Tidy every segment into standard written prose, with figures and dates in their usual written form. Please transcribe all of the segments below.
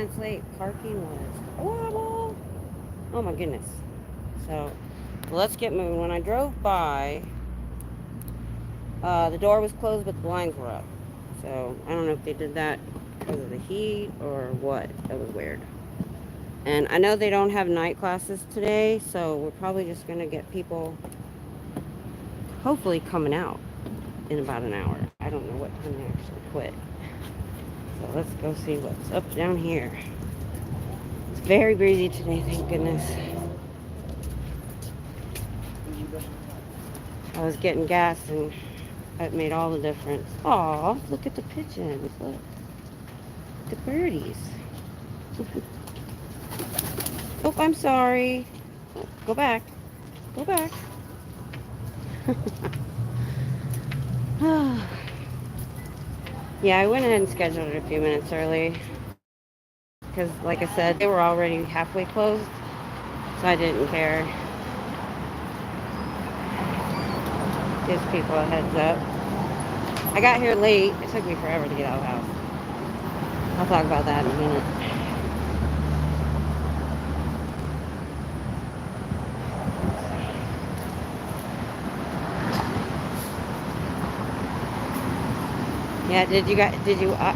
minutes late. Parking was horrible. Oh my goodness. So let's get moving. When I drove by, the door was closed, but the blinds were up. So I don't know if they did that because of the heat or what. That was weird. And I know they don't have night classes today, so we're probably just going to get people hopefully coming out in about an hour. I don't know what time they actually quit. So let's go see what's up down here. It's very breezy today, thank goodness. I was getting gas and it made all the difference. Aw, look at the pigeons. Look. The birdies. Oh, I'm sorry. Go back. Go back. Yeah, I went ahead and scheduled it a few minutes early. Because, like I said, they were already halfway closed. So I didn't care. Gives people a heads up. I got here late. It took me forever to get out of the house. I'll talk about that in a minute. Yeah,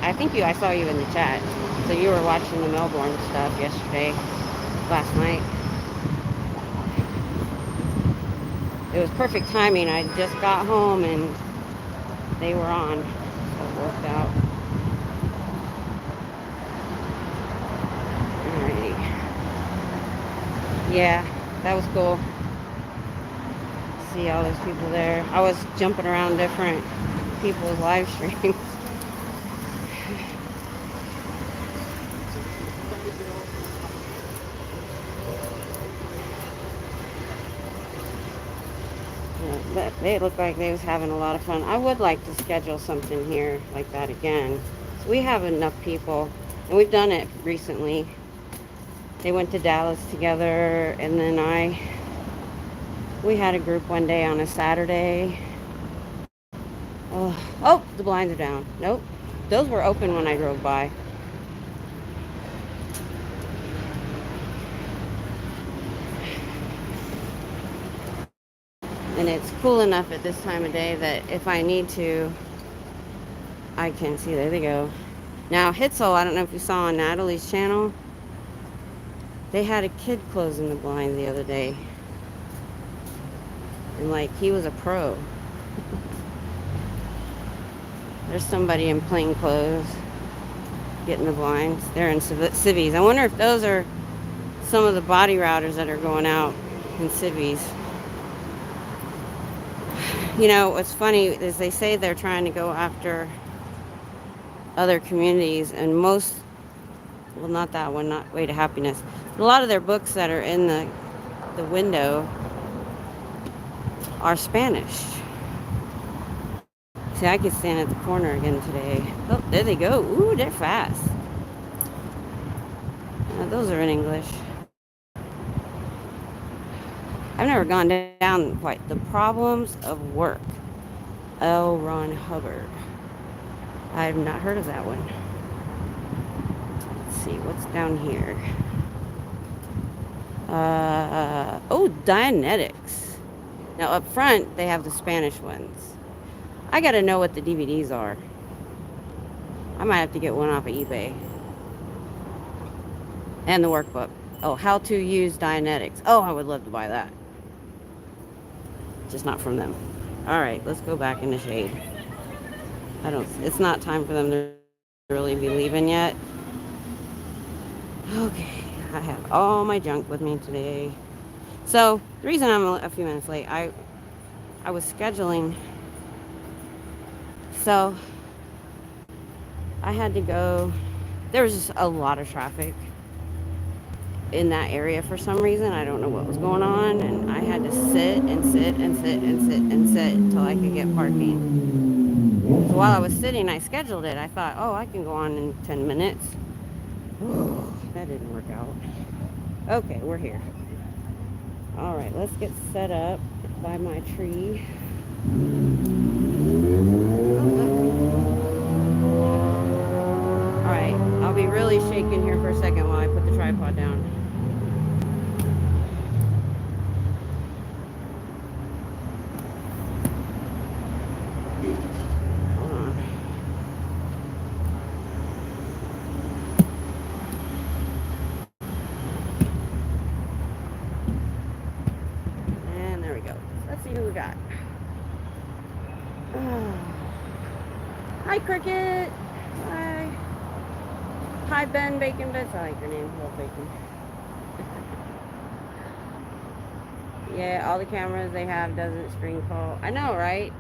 I think I saw you in the chat. So you were watching the Melbourne stuff yesterday, last night. It was perfect timing. I just got home and they were on. So it worked out. Alrighty. Yeah, that was cool. See all those people there. I was jumping around different people's live streams. But they looked like they was having a lot of fun. I would like to schedule something here like that again. So we have enough people, and we've done it recently. They went to Dallas together, and then we had a group one day on a Saturday. Oh, the blinds are down. Nope, those were open when I drove by. And it's cool enough at this time of day that if I need to, I can see. There they go. Now, Hitzel, I don't know if you saw on Natalie's channel, they had a kid closing the blind the other day. And like, he was a pro. There's somebody in plain clothes getting the blinds. They're in civvies. I wonder if those are some of the body routers that are going out in civvies. You know, what's funny is they say they're trying to go after other communities, and most, well, not that one, not Way to Happiness, but a lot of their books that are in the window are Spanish. See, I could stand at the corner again today. Oh, there they go. Ooh, they're fast. Those are in English. I've never gone down quite. The Problems of Work. L. Ron Hubbard. I've not heard of that one. Let's see, what's down here? Oh, Dianetics. Now, up front, they have the Spanish ones. I gotta know what the DVDs are. I might have to get one off of eBay. And the workbook. Oh, How to Use Dianetics. Oh, I would love to buy that. Just not from them. All right, let's go back in the shade. It's not time for them to really be leaving yet. Okay, I have all my junk with me today. So, the reason I'm a few minutes late, I was scheduling. So, I had to go. There was just a lot of traffic in that area for some reason. I don't know what was going on, and I had to sit and sit and sit and sit and sit until I could get parking. So while I was sitting, I scheduled it. I thought, oh, I can go on in 10 minutes. That didn't work out. Okay, we're here. All right, let's get set up by my tree. All right, I'll be really really shaking here for a second while I put the tripod down. Hold on. And there we go. Let's see who we got. Hi, Cricket. Hi. Hi, Ben Bacon Bits. I like your name. Love bacon. Yeah, all the cameras they have doesn't screen call. I know, right?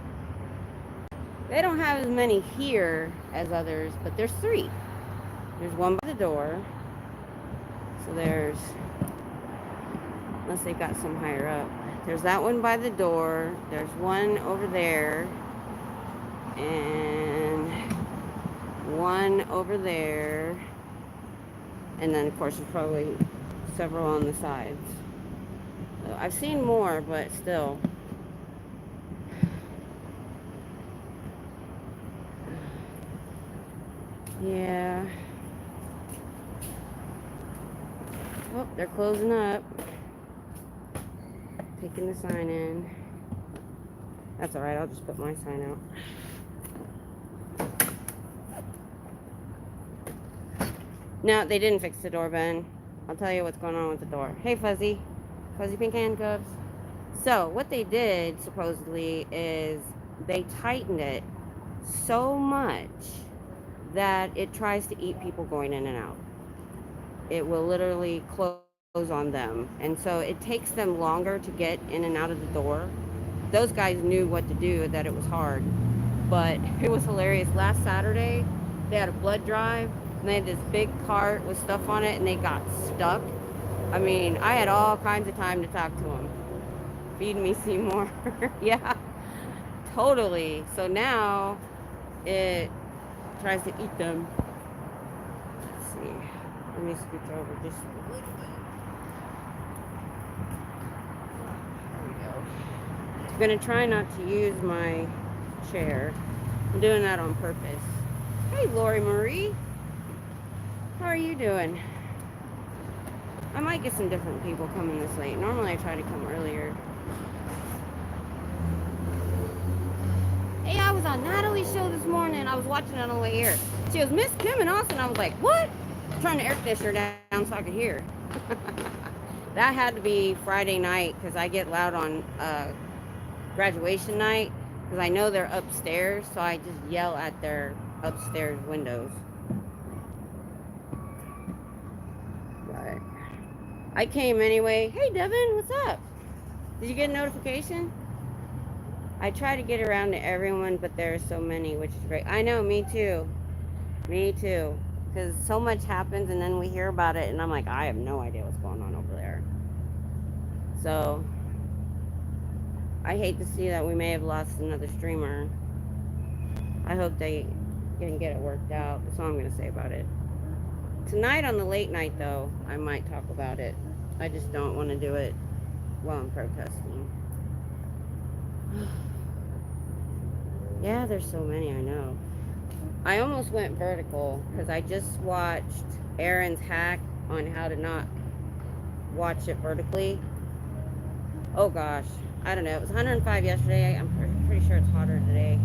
They don't have as many here as others, but there's 3. There's one by the door. So there's, unless they've got some higher up. There's that one by the door. There's one over there. And one over there. And then, of course, there's probably several on the sides. So I've seen more, but still. Yeah. Oh, they're closing up. Taking the sign in. That's alright, I'll just put my sign out. No, they didn't fix the door, Ben. I'll tell you what's going on with the door. Hey, Fuzzy. Fuzzy pink handcuffs. So, what they did, supposedly, is they tightened it so much that it tries to eat people going in and out. It will literally close on them. And so it takes them longer to get in and out of the door. Those guys knew what to do, that it was hard. But it was hilarious. Last Saturday, they had a blood drive, and they had this big cart with stuff on it, and they got stuck. I mean, I had all kinds of time to talk to them. Feed me, Seymour. Yeah, totally. So now it tries to eat them. Let's see. Let me scooch over just a little bit. There we go. I'm gonna try not to use my chair. I'm doing that on purpose. Hey, Lori Marie. How are you doing? I might get some different people coming this late. Normally I try to come earlier. Hey, I was on Natalie's show this morning. I was watching it on the way here. She was Miss Kim in Austin. I was like, what? I'm trying to air conditioner down so I could hear. That had to be Friday night because I get loud on graduation night because I know they're upstairs, so I just yell at their upstairs windows. But I came anyway. Hey, Devin, what's up? Did you get a notification? I try to get around to everyone, but there are so many, which is great. I know, me too. Me too. Because so much happens, and then we hear about it, and I'm like, I have no idea what's going on over there. So, I hate to see that we may have lost another streamer. I hope they can get it worked out. That's all I'm going to say about it. Tonight on the late night, though, I might talk about it. I just don't want to do it while I'm protesting. Yeah, there's so many, I know. I almost went vertical because I just watched Aaron's hack on how to not watch it vertically. Oh gosh, I don't know. It was 105 yesterday. I'm pretty sure it's hotter today.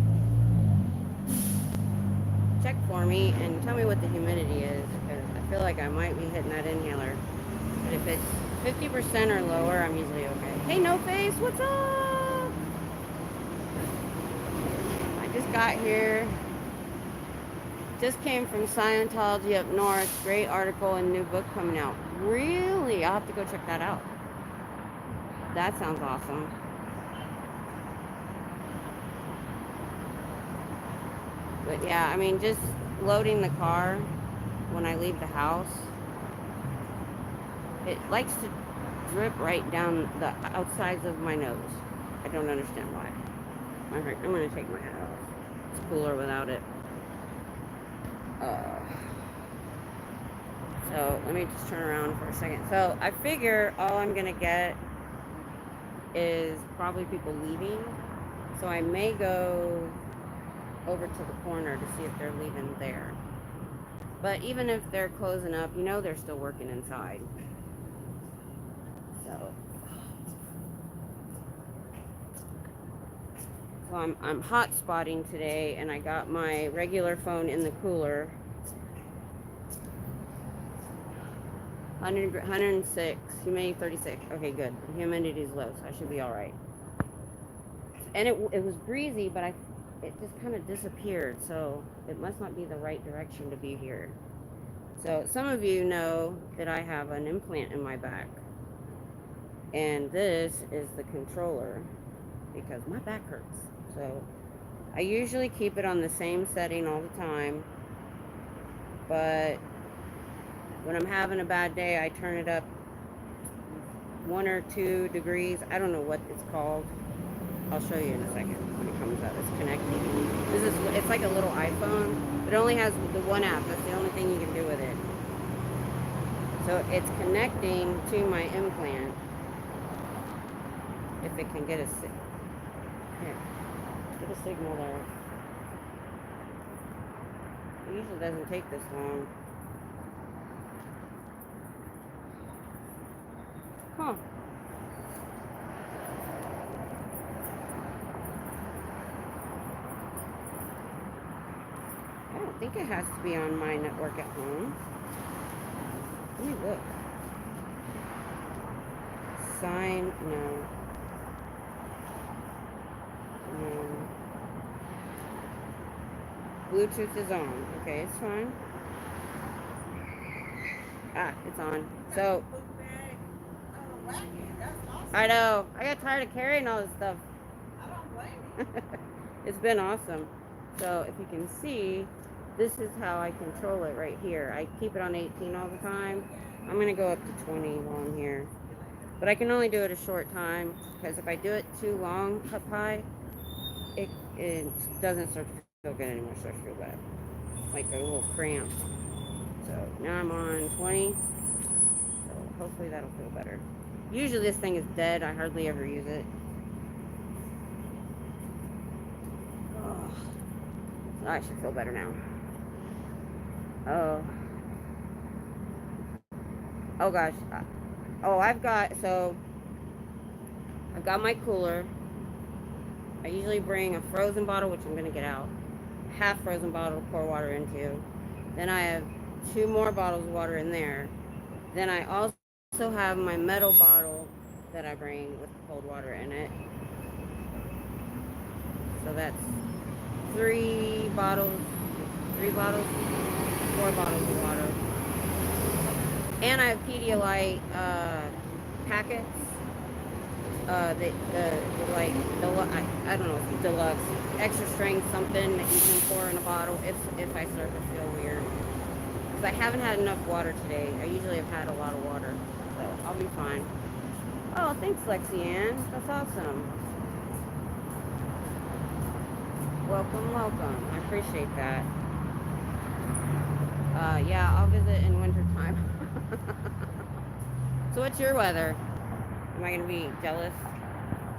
Check for me and tell me what the humidity is because I feel like I might be hitting that inhaler. But if it's 50% or lower, I'm usually okay. Hey, No Face, what's up? I just got here. Just came from Scientology up north. Great article and new book coming out. Really? I'll have to go check that out. That sounds awesome. But yeah, I mean, just loading the car when I leave the house, it likes to drip right down the outsides of my nose. I don't understand why. Alright, I'm going to take my hat off. It's cooler without it. So let me just turn around for a second. So I figure all I'm gonna get is probably people leaving. So I may go over to the corner to see if they're leaving there. But even if they're closing up, you know they're still working inside. So I'm hot spotting today, and I got my regular phone in the cooler. 106, humidity 36. Okay, good. The humidity is low, so I should be all right. And it was breezy, but it just kind of disappeared, so it must not be the right direction to be here. So some of you know that I have an implant in my back, and this is the controller because my back hurts. So I usually keep it on the same setting all the time, but when I'm having a bad day, I turn it up 1 or 2 degrees. I don't know what it's called. I'll show you in a second when it comes up. It's connecting. It's like a little iPhone, but it only has the one app. That's the only thing you can do with it. So it's connecting to my implant. If it can get a signal there. It usually doesn't take this long. Huh. I don't think it has to be on my network at home. Let me look. No. Bluetooth is on. Okay, it's fine. Ah, it's on. So, I know. I got tired of carrying all this stuff. It's been awesome. So, if you can see, this is how I control it right here. I keep it on 18 all the time. I'm going to go up to 20 while I'm here. But I can only do it a short time, because if I do it too long up high, it doesn't start to feel good anymore. It starts to feel bad. Like a little cramp. So now I'm on 20. So hopefully that'll feel better. Usually this thing is dead. I hardly ever use it. Oh, I should feel better now. Oh gosh. I've got my cooler. I usually bring a frozen bottle, which I'm going to get out. Half frozen bottle to pour water into. Then I have 2 more bottles of water in there. Then I also have my metal bottle that I bring with cold water in it. So that's 4 bottles of water. And I have Pedialyte packets. I don't know if it's deluxe, extra strength, something that you can pour in a bottle if I start to feel weird. Because I haven't had enough water today. I usually have had a lot of water, so I'll be fine. Oh, thanks, Lexi Ann. That's awesome. Welcome. I appreciate that. Yeah, I'll visit in winter time. So what's your weather? Am I going to be jealous?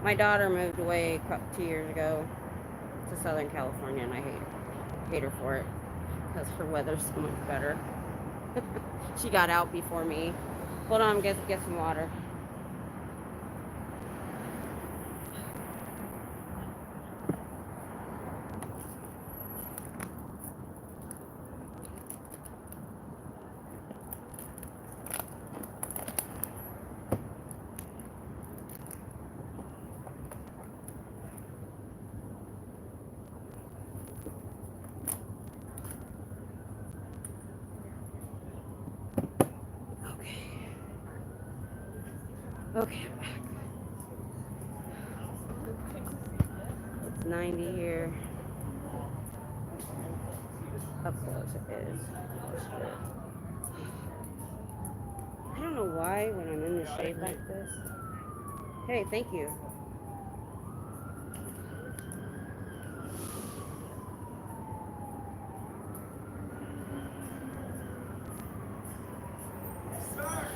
My daughter moved away 2 years ago to Southern California, and I hate her for it because her weather's so much better. She got out before me. Hold on, get some water. Okay, I'm back. It's 90 here. Up close it is. I don't know why when I'm in the shade like this. Hey, thank you. Sir,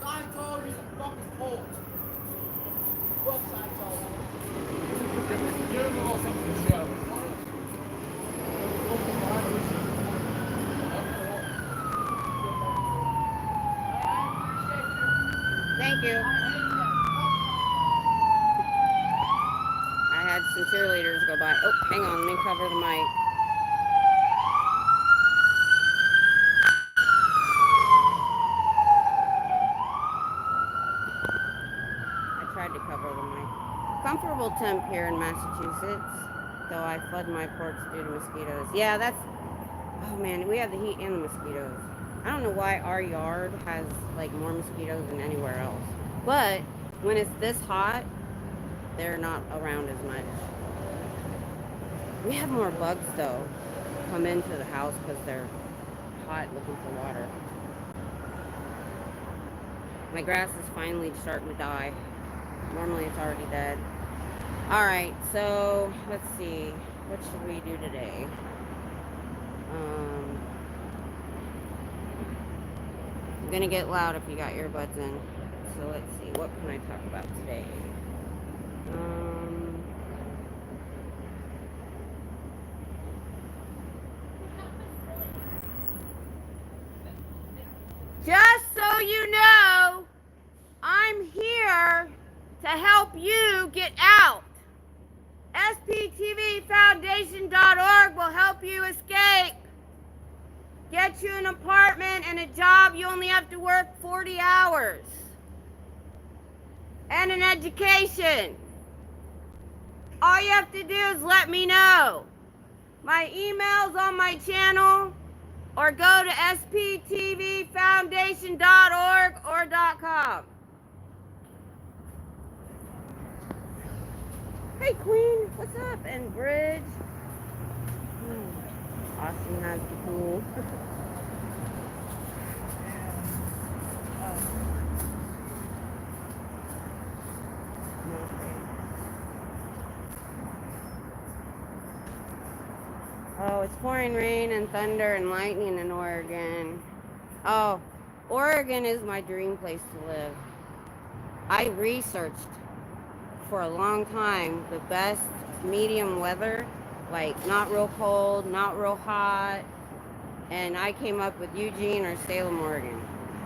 Scientology is a fucking cult. Fuck Scientology. You're the most up the show. Thank you. I had some cheerleaders go by. Oh, hang on, let me cover the mic. I tried to cover the mic. Comfortable temp here in Massachusetts, though I flood my porch due to mosquitoes. Yeah, that's... Oh man, we have the heat and the mosquitoes. I don't know why our yard has like more mosquitoes than anywhere else. But when it's this hot, they're not around as much. We have more bugs though come into the house because they're hot looking for water. My grass is finally starting to die. Normally it's already dead. Alright, so let's see. What should we do today? I'm gonna get loud if you got earbuds in. So let's see, what can I talk about today? Just so you know, I'm here to help you get out. SPTVFoundation.org will help you escape. Get you an apartment and a job. You only have to work 40 hours. And an education. All you have to do is let me know. My email's on my channel, or go to sptvfoundation.org or .com. Hey Queen, what's up? And Bridge. Austin has the pool. Oh, it's pouring rain and thunder and lightning in Oregon. Oh, Oregon is my dream place to live. I researched for a long time the best medium weather, like not real cold, not real hot, and I came up with Eugene or Salem, Oregon,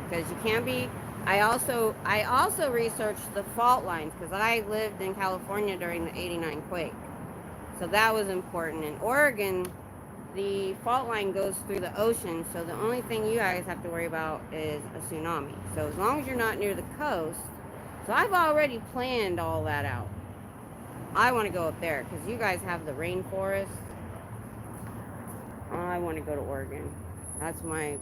because you can't be. I also researched the fault lines because I lived in California during the '89 quake, so that was important. In Oregon, the fault line goes through the ocean, so the only thing you guys have to worry about is a tsunami. So as long as you're not near the coast, so I've already planned all that out. I want to go up there because you guys have the rainforest. I want to go to Oregon. That's my...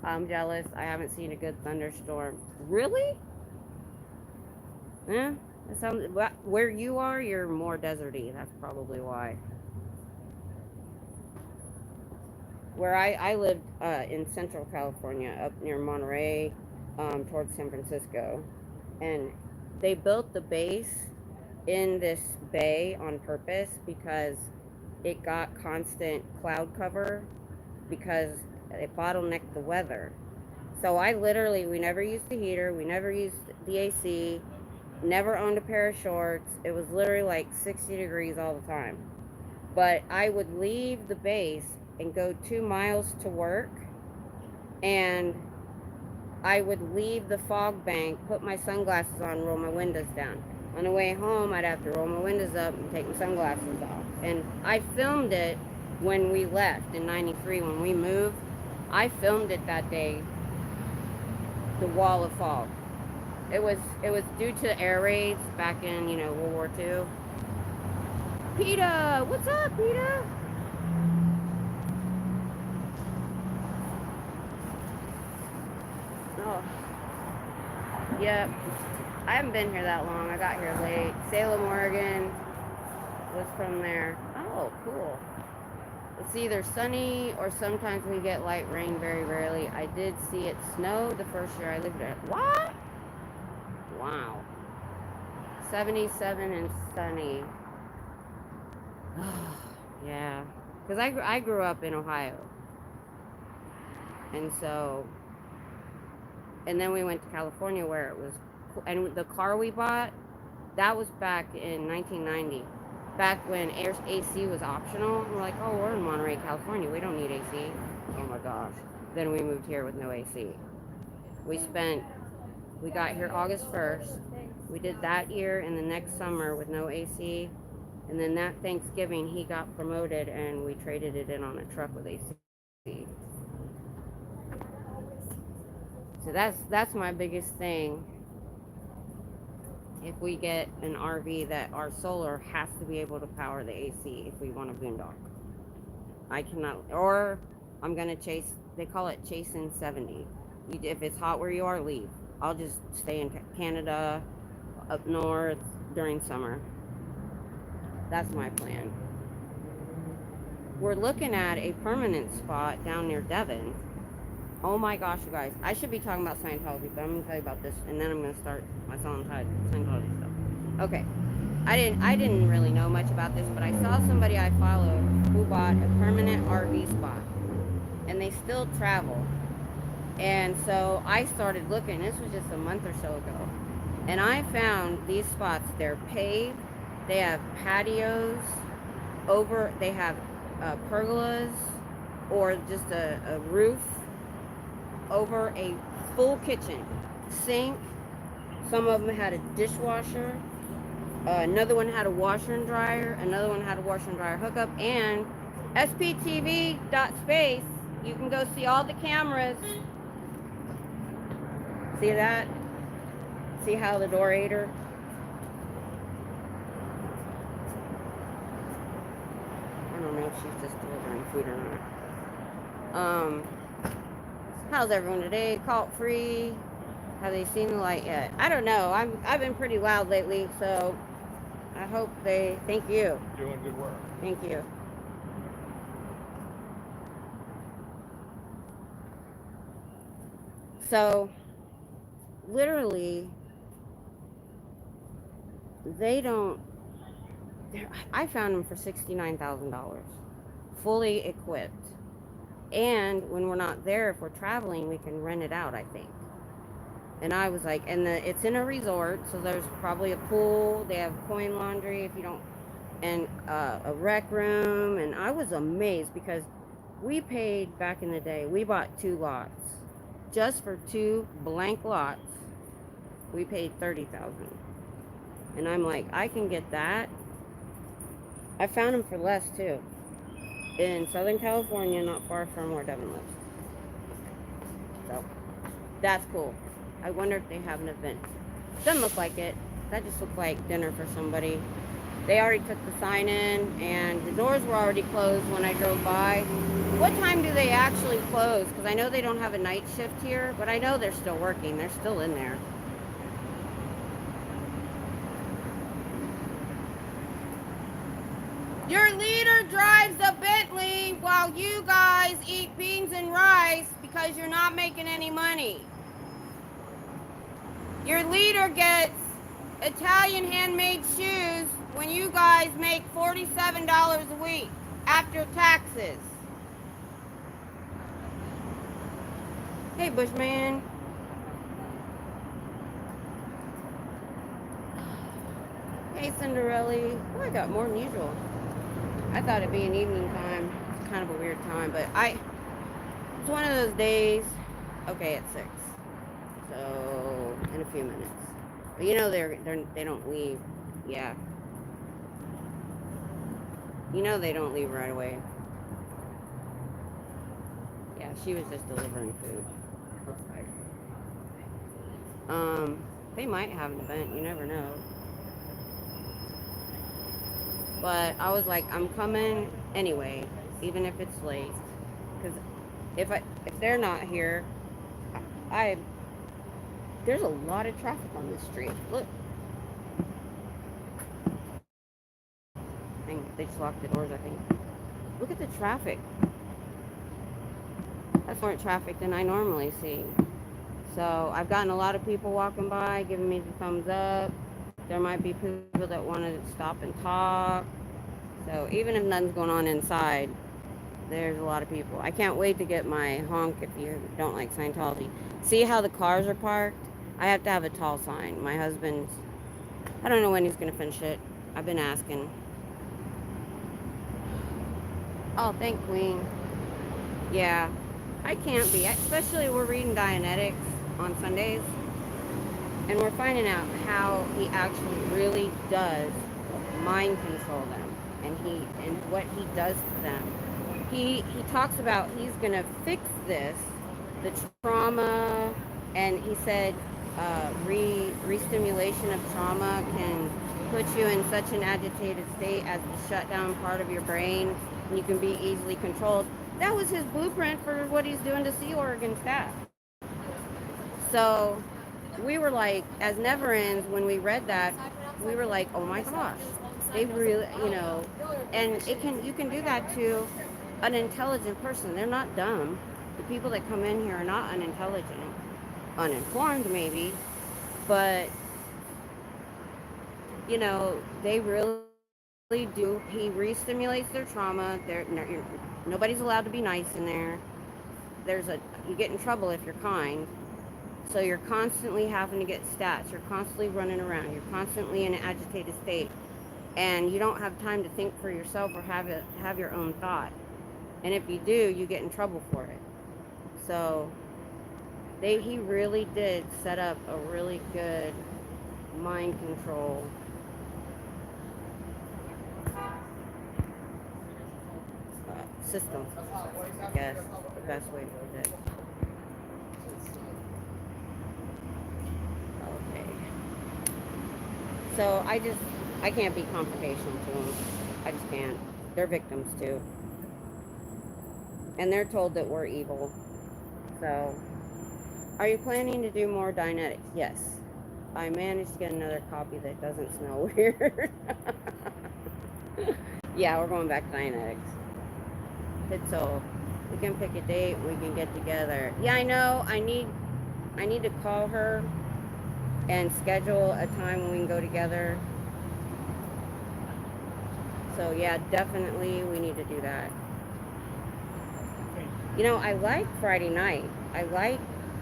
I'm jealous. I haven't seen a good thunderstorm. Really? Yeah? That sounds... Where you are, you're more deserty. That's probably why. Where I lived in Central California, up near Monterey, towards San Francisco. And they built the base in this bay on purpose because it got constant cloud cover because it bottlenecked the weather. So we never used the heater, we never used the AC, never owned a pair of shorts. It was literally like 60 degrees all the time. But I would leave the base and go 2 miles to work, and I would leave the fog bank, put my sunglasses on, roll my windows down. On the way home, I'd have to roll my windows up and take my sunglasses off. And I filmed it when we left in '93, when we moved. I filmed it that day, the wall of fog. It was due to air raids back in, World War II. PETA! What's up, PETA? Oh. Yep. I haven't been here that long. I got here late. Salem, Oregon was from there. Oh, cool. It's either sunny or sometimes we get light rain, very rarely. I did see it snow the first year I lived there. What? Wow. 77 and sunny. Yeah. Because I grew up in Ohio. And so... And then we went to California where it was... And the car we bought, that was back in 1990. Back when AC was optional. We're like, oh, we're in Monterey, California. We don't need AC. Oh my gosh. Then we moved here with no AC. We got here August 1st. We did that year and the next summer with no AC. And then that Thanksgiving, he got promoted and we traded it in on a truck with AC. So that's my biggest thing. If we get an RV, that our solar has to be able to power the AC if we want a boondock. I cannot, or I'm gonna chase. They call it chasing 70. If it's hot where you are, leave. I'll just stay in Canada, up north during summer. That's my plan. We're looking at a permanent spot down near Devon. Oh my gosh, you guys. I should be talking about Scientology, but I'm going to tell you about this, and then I'm going to start my Scientology stuff. Okay. I didn't really know much about this, but I saw somebody I follow who bought a permanent RV spot, and they still travel. And so I started looking. This was just a month or so ago. And I found these spots. They're paved. They have patios over. They have pergolas or just a roof over a full kitchen, sink. Some of them had a dishwasher. Another one had a washer and dryer. Another one had a washer and dryer hookup. And sptv.space, you can go see all the cameras. See that? See how the door ate her? I don't know if she's just delivering food or not. How's everyone today? Cult free? Have they seen the light yet? I don't know. I've been pretty loud lately, so I hope they. Thank you. Doing good work. Thank you. So, literally, they don't. I found them for $69,000, fully equipped. And when we're not there, if we're traveling, we can rent it out, I think. And I was like, it's in a resort, so there's probably a pool. They have coin laundry if you don't, and a rec room. And I was amazed because we paid back in the day. We bought 2 lots, just for 2 blank lots. We paid $30,000, and I'm like, I can get that. I found them for less too, in Southern California, not far from where Devin lives. So that's cool. I wonder if they have an event. Doesn't look like it. That just looked like dinner for somebody. They already took the sign in, and the doors were already closed when I drove by. What time do they actually close? Because I know they don't have a night shift here, but I know they're still working. They're still in there. Your leader drives a Bentley while you guys eat beans and rice because you're not making any money. Your leader gets Italian handmade shoes when you guys make $47 a week after taxes. Hey, Bushman. Hey, Cinderella. Oh, I got more than usual. I thought it'd be an evening time. It's kind of a weird time, but it's one of those days. Okay, it's 6. So, in a few minutes. But you know they don't leave. Yeah. You know they don't leave right away. Yeah, she was just delivering food. Looks like. They might have an event, you never know. But I was like, I'm coming anyway, even if it's late. Because if they're not here, there's a lot of traffic on this street. Look. Dang, they just locked the doors, I think. Look at the traffic. That's more traffic than I normally see. So I've gotten a lot of people walking by, giving me the thumbs up. There might be people that want to stop and talk. So even if nothing's going on inside, there's a lot of people. I can't wait to get my honk if you don't like Scientology. See how the cars are parked? I have to have a tall sign. My husband, I don't know when he's going to finish it. I've been asking. Oh, thank Queen. Yeah, I can't be. Especially we're reading Dianetics. on Sundays, and we're finding out how he actually really does mind control them, and what he does to them. He talks about he's gonna fix this, the trauma, and he said re-stimulation of trauma can put you in such an agitated state as to shut down part of your brain, and you can be easily controlled. That was his blueprint for what he's doing to Sea Oregon staff. So we were like, as never ends, when we read that, we were like, oh my gosh, they really, and you can do that to an intelligent person. They're not dumb. The people that come in here are not unintelligent, uninformed maybe, but they really do. He re-stimulates their trauma. Nobody's allowed to be nice in there. You get in trouble if you're kind. So you're constantly having to get stats. You're constantly running around. You're constantly in an agitated state, and you don't have time to think for yourself or have your own thought. And if you do, you get in trouble for it. So he really did set up a really good mind control system, I guess, the best way to put it. Okay. So I can't be confrontational to them. I just can't. They're victims too. And they're told that we're evil. So, are you planning to do more Dianetics? Yes. I managed to get another copy that doesn't smell weird. Yeah, we're going back to Dianetics. So we can pick a date. We can get together. Yeah, I know. I need to call her and schedule a time when we can go together. So yeah, definitely we need to do that. I like Friday night. I like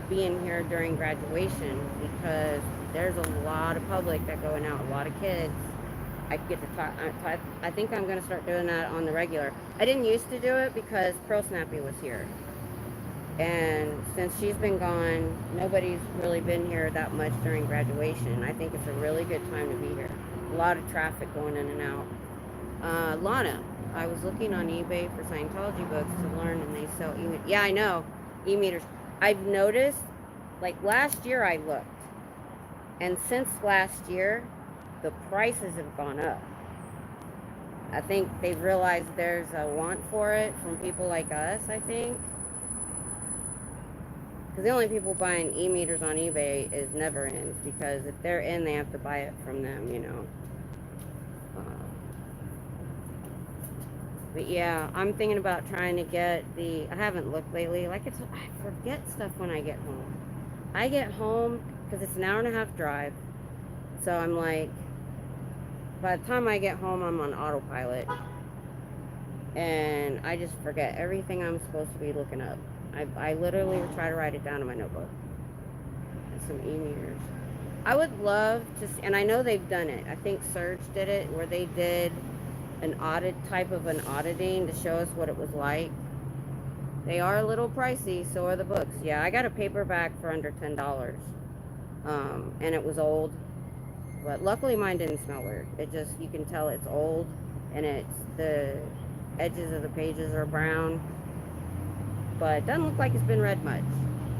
being here during graduation because there's a lot of public that going out, a lot of kids. I get to talk. I think I'm going to start doing that on the regular. I didn't used to do it because Pearl Snappy was here. And since she's been gone, nobody's really been here that much during graduation. I think it's a really good time to be here. A lot of traffic going in and out. Lana, I was looking on eBay for Scientology books to learn, and they sell e-meters. Yeah, I know, e-meters. I've noticed, like last year I looked, and since last year, the prices have gone up. I think they've realized there's a want for it from people like us, I think. Because the only people buying e-meters on eBay is Never Ends, because if they're in, they have to buy it from them, But yeah, I'm thinking about trying to get I haven't looked lately. I forget stuff when I get home. I get home because it's an hour and a half drive. So I'm like, by the time I get home, I'm on autopilot. And I just forget everything I'm supposed to be looking up. I literally try to write it down in my notebook. And some e-meters. I would love to see, and I know they've done it. I think Surge did it, where they did an auditing to show us what it was like. They are a little pricey, so are the books. Yeah, I got a paperback for under $10. And it was old. But luckily mine didn't smell weird. You can tell it's old, and the edges of the pages are brown. But it doesn't look like it's been read much.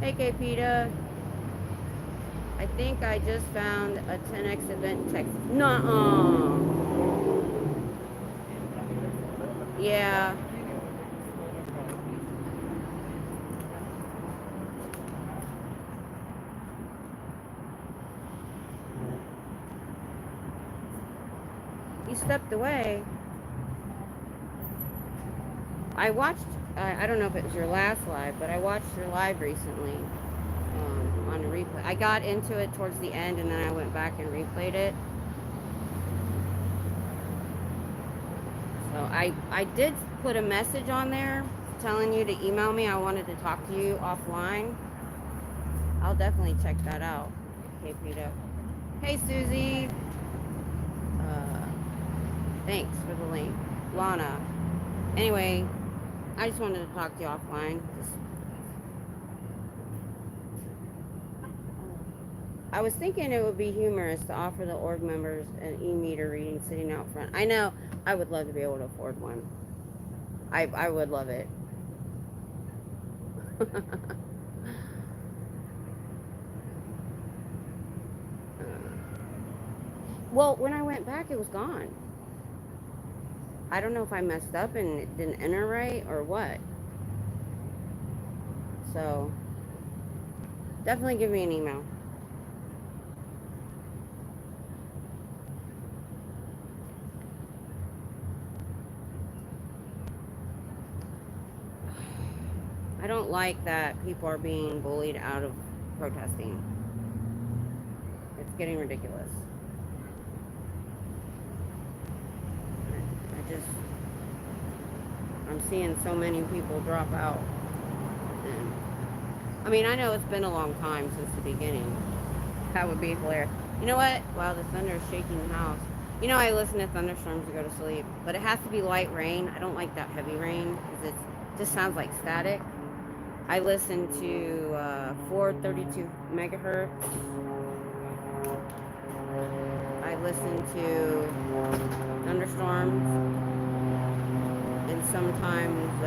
Hey, K-Peta. I think I just found a 10X event in Texas. Nuh-uh. Yeah. You stepped away. I watched, I don't know if it was your last live, but I watched your live recently on a replay. I got into it towards the end, and then I went back and replayed it. So I did put a message on there telling you to email me. I wanted to talk to you offline. I'll definitely check that out. Okay, Peter. Hey, Susie. Thanks for the link. Lana. Anyway, I just wanted to talk to you offline. I was thinking it would be humorous to offer the org members an e-meter reading sitting out front. I know. I would love to be able to afford one. I would love it. Well, when I went back, it was gone. I don't know if I messed up and it didn't enter right or what. So, definitely give me an email. I don't like that people are being bullied out of protesting. It's getting ridiculous. I'm seeing so many people drop out. And, I mean, I know it's been a long time since the beginning. That would be hilarious. You know what? Wow, the thunder is shaking the house. You know, I listen to thunderstorms to go to sleep, but it has to be light rain. I don't like that heavy rain because it just sounds like static. I listen to 432 megahertz. I listen to thunderstorms and sometimes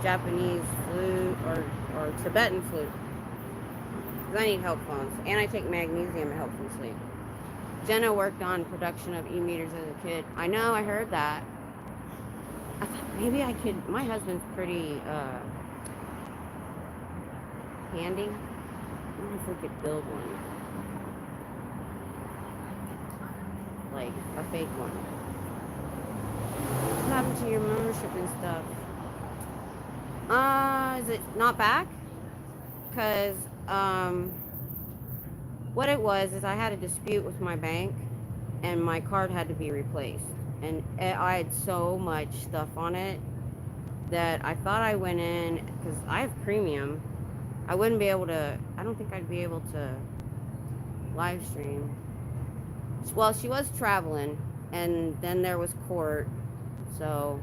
Japanese flute or Tibetan flute. Because I need help phones. And I take magnesium to help me sleep. Jenna worked on production of e-meters as a kid. I know, I heard that. I thought maybe I could. My husband's pretty handy. I wonder if we could build one. Like a fake one. What happened to your membership and stuff? Is it not back? Because what it was is I had a dispute with my bank and my card had to be replaced. And I had so much stuff on it that I thought I went in, because I have premium, I wouldn't be able to, I don't think I'd be able to live stream. Well, she was traveling, and then there was court, so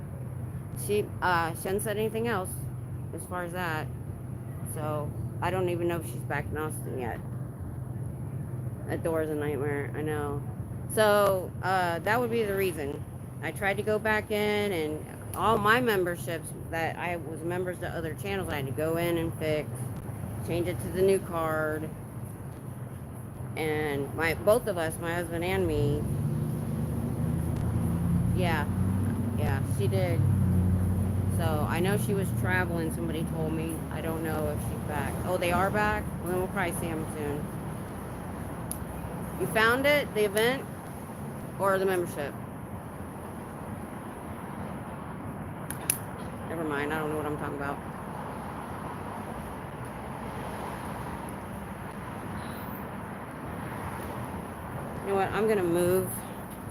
she hadn't said anything else as far as that. So I don't even know if she's back in Austin yet. That door's a nightmare, I know. So that would be the reason. I tried to go back in, and all my memberships that I was members to other channels, I had to go in and fix, change it to the new card. And both of us, my husband and me, yeah, she did. So I know she was traveling, somebody told me. I don't know if she's back. Oh, they are back? Well, then we'll probably see them soon. You found it, the event, or the membership? Never mind, I don't know what I'm talking about. You know what, I'm gonna move,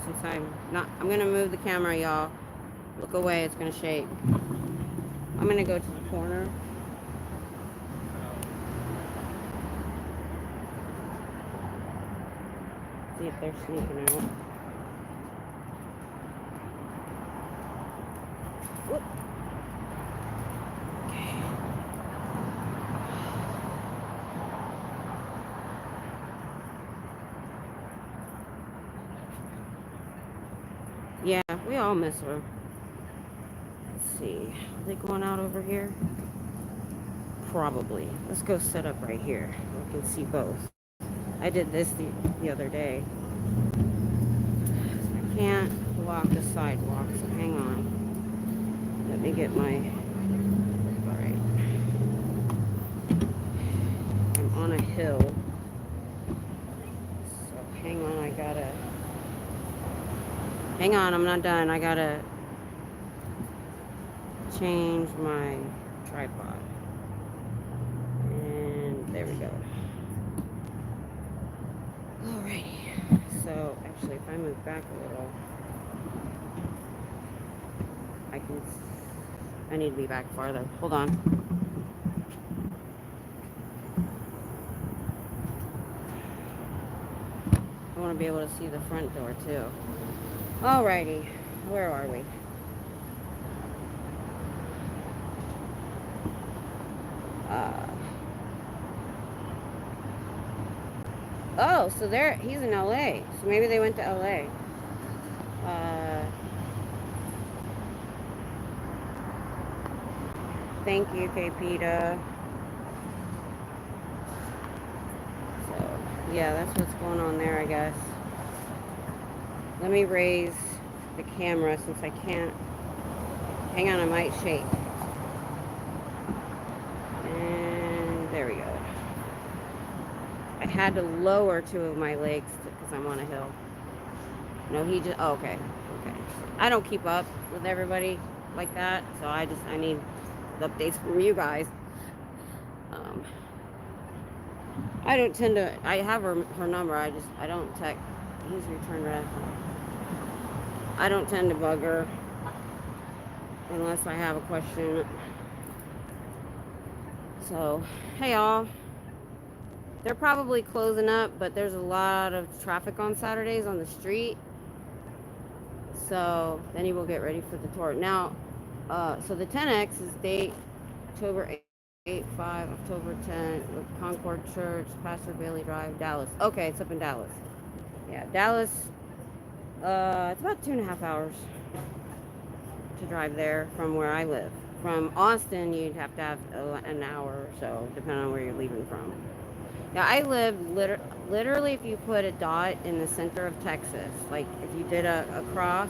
since I'm gonna move the camera, y'all. Look away, it's gonna shake. I'm gonna go to the corner. See if they're sneaking out. Whoop. Okay. Yeah, we all miss her. Let's see. Are they going out over here? Probably. Let's go set up right here. We can see both. I did this the other day. I can't block the sidewalk, so hang on. Let me get my... Alright. I'm on a hill. So hang on, I gotta... Hang on, I'm not done. I gotta change my tripod. And there we go. Alrighty. So actually, if I move back a little, I need to be back farther. Hold on. I want to be able to see the front door too. Alrighty. Where are we? Oh, so he's in LA. So maybe they went to LA. Thank you, KPita. So, yeah, that's what's going on there, I guess. Let me raise the camera since I can't. Hang on, I might shake. And there we go. I had to lower 2 of my legs because I'm on a hill. No, he just. Oh, okay. Okay. I don't keep up with everybody like that, so I need the updates from you guys. I don't tend to. I have her number. I don't text. He's returned red. I don't tend to bug her unless I have a question. So, hey y'all. They're probably closing up, but there's a lot of traffic on Saturdays on the street. So then you will get ready for the tour. Now, so the 10X is date October 8, 5, October 10, with Concord Church, Pastor Bailey Drive, Dallas. Okay, it's up in Dallas. Yeah, Dallas. It's about 2.5 hours to drive there from where I live. From Austin, you'd have to have an hour or so, depending on where you're leaving from. Yeah, I live literally, if you put a dot in the center of Texas, like if you did a cross,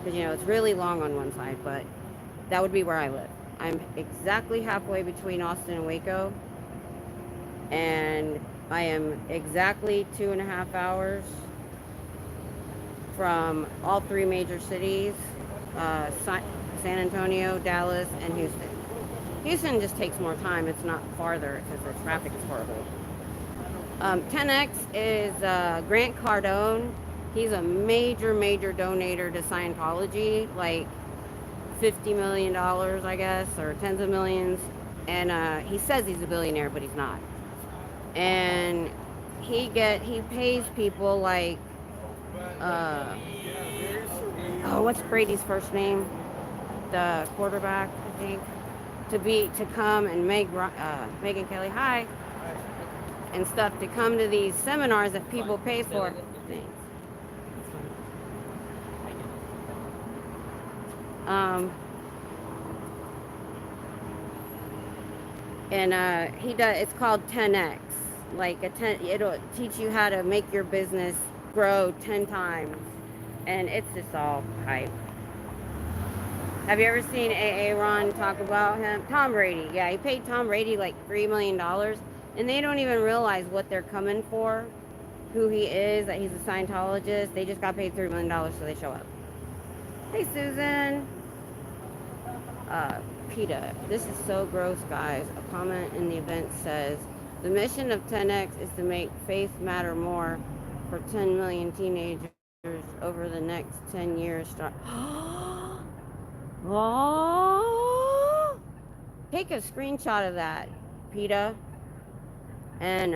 because it's really long on one side, but that would be where I live. I'm exactly halfway between Austin and Waco, and I am exactly 2.5 hours from all 3 major cities, San Antonio, Dallas, and Houston. Houston just takes more time. It's not farther because the traffic is horrible. 10X is Grant Cardone. He's a major donator to Scientology, like $50 million, I guess, or tens of millions. And he says he's a billionaire, but he's not. And he pays people like, what's Brady's first name? The quarterback, I think, to come and make Megan Kelly, hi, and stuff, to come to these seminars that people pay for. Things. And he does. It's called 10X. Like it'll teach you how to make your business grow 10 times, and it's just all hype. Have you ever seen AA Ron talk about him? Tom Brady. Yeah, he paid Tom Brady like $3 million, and they don't even realize what they're coming for, who he is, that he's a Scientologist. They just got paid $3 million, so they show up. Hey, Susan. PETA. This is so gross, guys. A comment in the event says, the mission of 10X is to make faith matter more for 10 million teenagers over the next 10 years. Oh, take a screenshot of that, PETA, and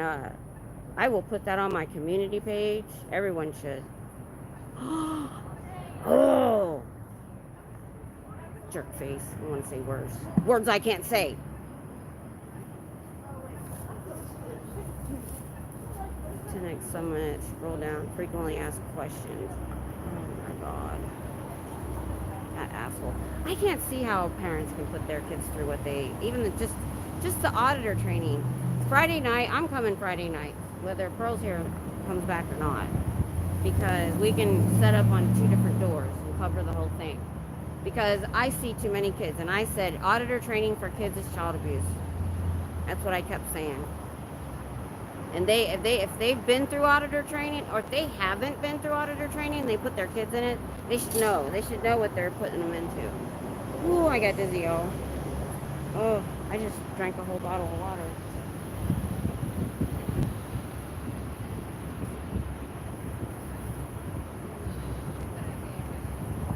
I will put that on my community page. Everyone should. Oh, jerk face. I want to say words I can't say. To next summit, scroll down, frequently asked questions. Oh my god, that asshole. I can't see how parents can put their kids through what they, even just the auditor training. Friday night, I'm coming Friday night, whether Pearl's here comes back or not, because we can set up on 2 different doors and cover the whole thing. Because I see too many kids, and I said auditor training for kids is child abuse. That's what I kept saying. And if they've been through auditor training, or if they haven't been through auditor training, they put their kids in it, they should know. They should know what they're putting them into. Ooh, I got dizzy, y'all. Oh, I just drank a whole bottle of water.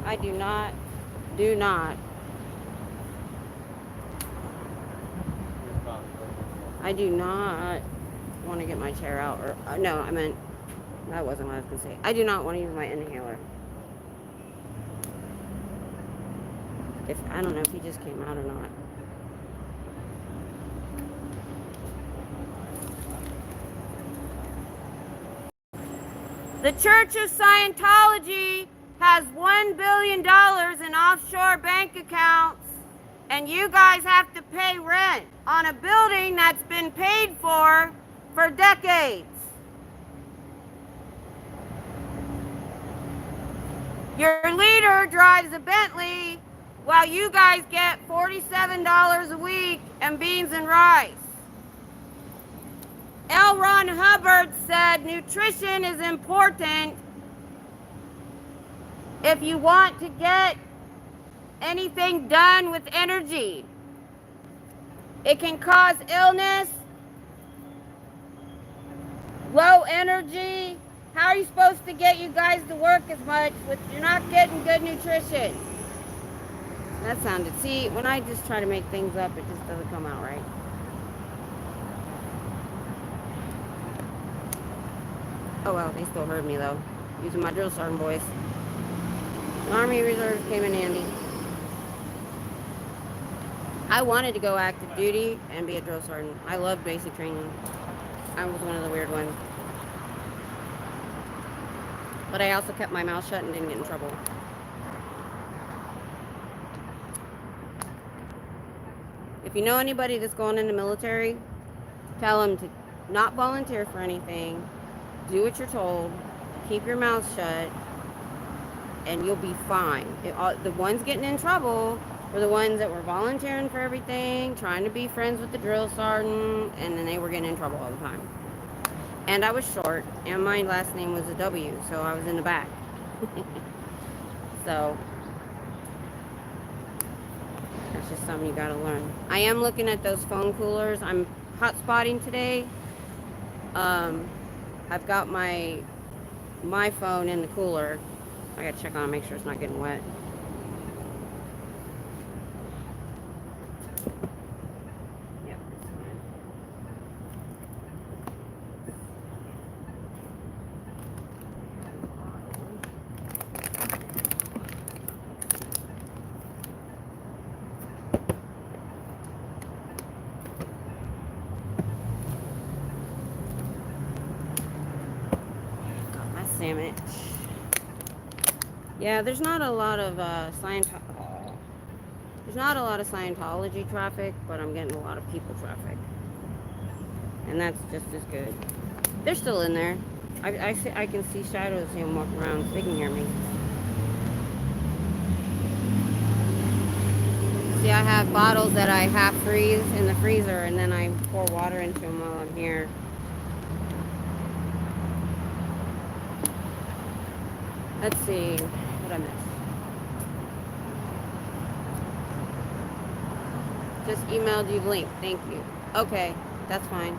I do not want to get my chair out, or no, I meant, that wasn't what I was going to say. I do not want to use my inhaler. I don't know if he just came out or not. The Church of Scientology has $1 billion in offshore bank accounts, and you guys have to pay rent on a building that's been paid for decades. Your leader drives a Bentley while you guys get $47 a week and beans and rice. L. Ron Hubbard said nutrition is important if you want to get anything done with energy. It can cause illness, low energy. How are you supposed to get you guys to work as much if you're not getting good nutrition? That sounded, see, when I just try to make things up, it just doesn't come out right. Oh well, they still heard me though, using my drill sergeant voice. Army Reserves came in handy. I wanted to go active duty and be a drill sergeant. I loved basic training. I was one of the weird ones. But I also kept my mouth shut and didn't get in trouble. If you know anybody that's going in the military, tell them to not volunteer for anything. Do what you're told. Keep your mouth shut. And you'll be fine. The ones getting in trouble were the ones that were volunteering for everything, trying to be friends with the drill sergeant, and then they were getting in trouble all the time. And I was short, and my last name was a W, so I was in the back. So, that's just something you gotta learn. I am looking at those phone coolers. I'm hotspotting today. I've got my phone in the cooler. I gotta check on it, make sure it's not getting wet. Yep. Got my sandwich. Yeah, there's not a lot of Scientology traffic, but I'm getting a lot of people traffic, and that's just as good. They're still in there. I can see shadows of them walking around, so they can hear me. See, I have bottles that I half freeze in the freezer, and then I pour water into them while I'm here. Let's see what I missed. Just emailed you the link. Thank you. Okay, that's fine.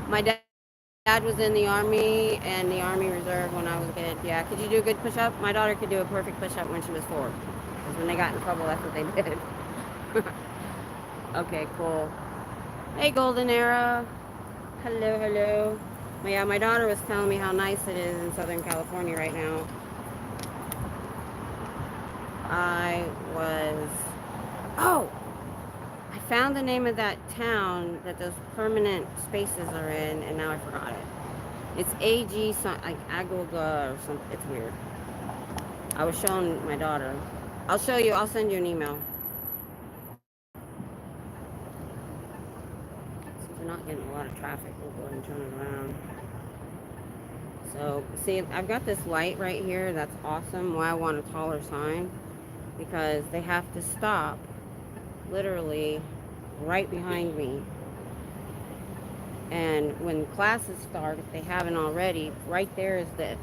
My dad was in the Army and the Army Reserve when I was a kid. Yeah, could you do a good push-up? My daughter could do a perfect push-up when she was 4. Because when they got in trouble, that's what they did. Okay, cool. Hey, Golden Era. Hello, hello. Yeah, my daughter was telling me how nice it is in Southern California right now. Oh! I found the name of that town that those permanent spaces are in, and now I forgot it. It's AG, like Agoga or something. It's weird. I was showing my daughter. I'll show you. I'll send you an email. Since we're not getting a lot of traffic, we'll go ahead and turn it around. So, see, I've got this light right here. That's awesome. Why I want a taller sign. Because they have to stop literally right behind me. And when classes start, if they haven't already, right there is the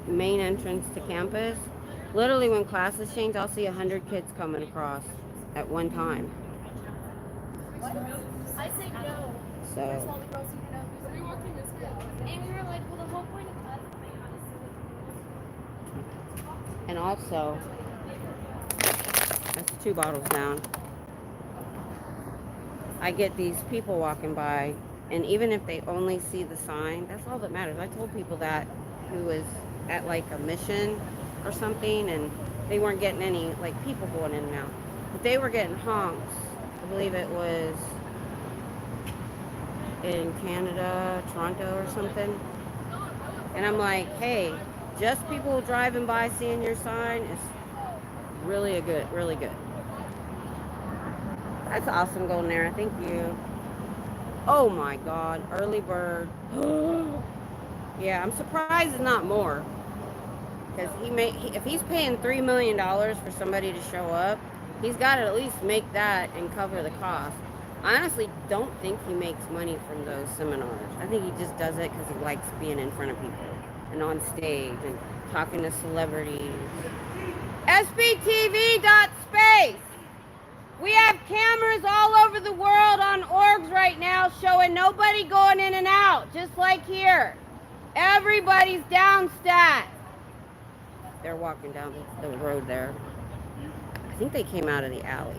main entrance to campus. Literally when classes change, I'll see 100 kids coming across at one time. What? I say no. So. And we were like, well, the whole point of us. And also, that's 2 bottles down. I get these people walking by, and even if they only see the sign, that's all that matters. I told people that who was at like a mission or something, and they weren't getting any like people going in and out, but they were getting honks. I believe it was in Canada, Toronto or something. And I'm like, hey, just people driving by seeing your sign is really really good. That's awesome, Golden Era. Thank you. Oh my God, early bird. Yeah, I'm surprised it's not more. Because if he's paying $3 million for somebody to show up, he's got to at least make that and cover the cost. I honestly don't think he makes money from those seminars. I think he just does it because he likes being in front of people and on stage and talking to celebrities. SBTV.space. We have cameras all over the world on orgs right now showing nobody going in and out, just like here. Everybody's down stat. They're walking down the road there. I think they came out of the alley.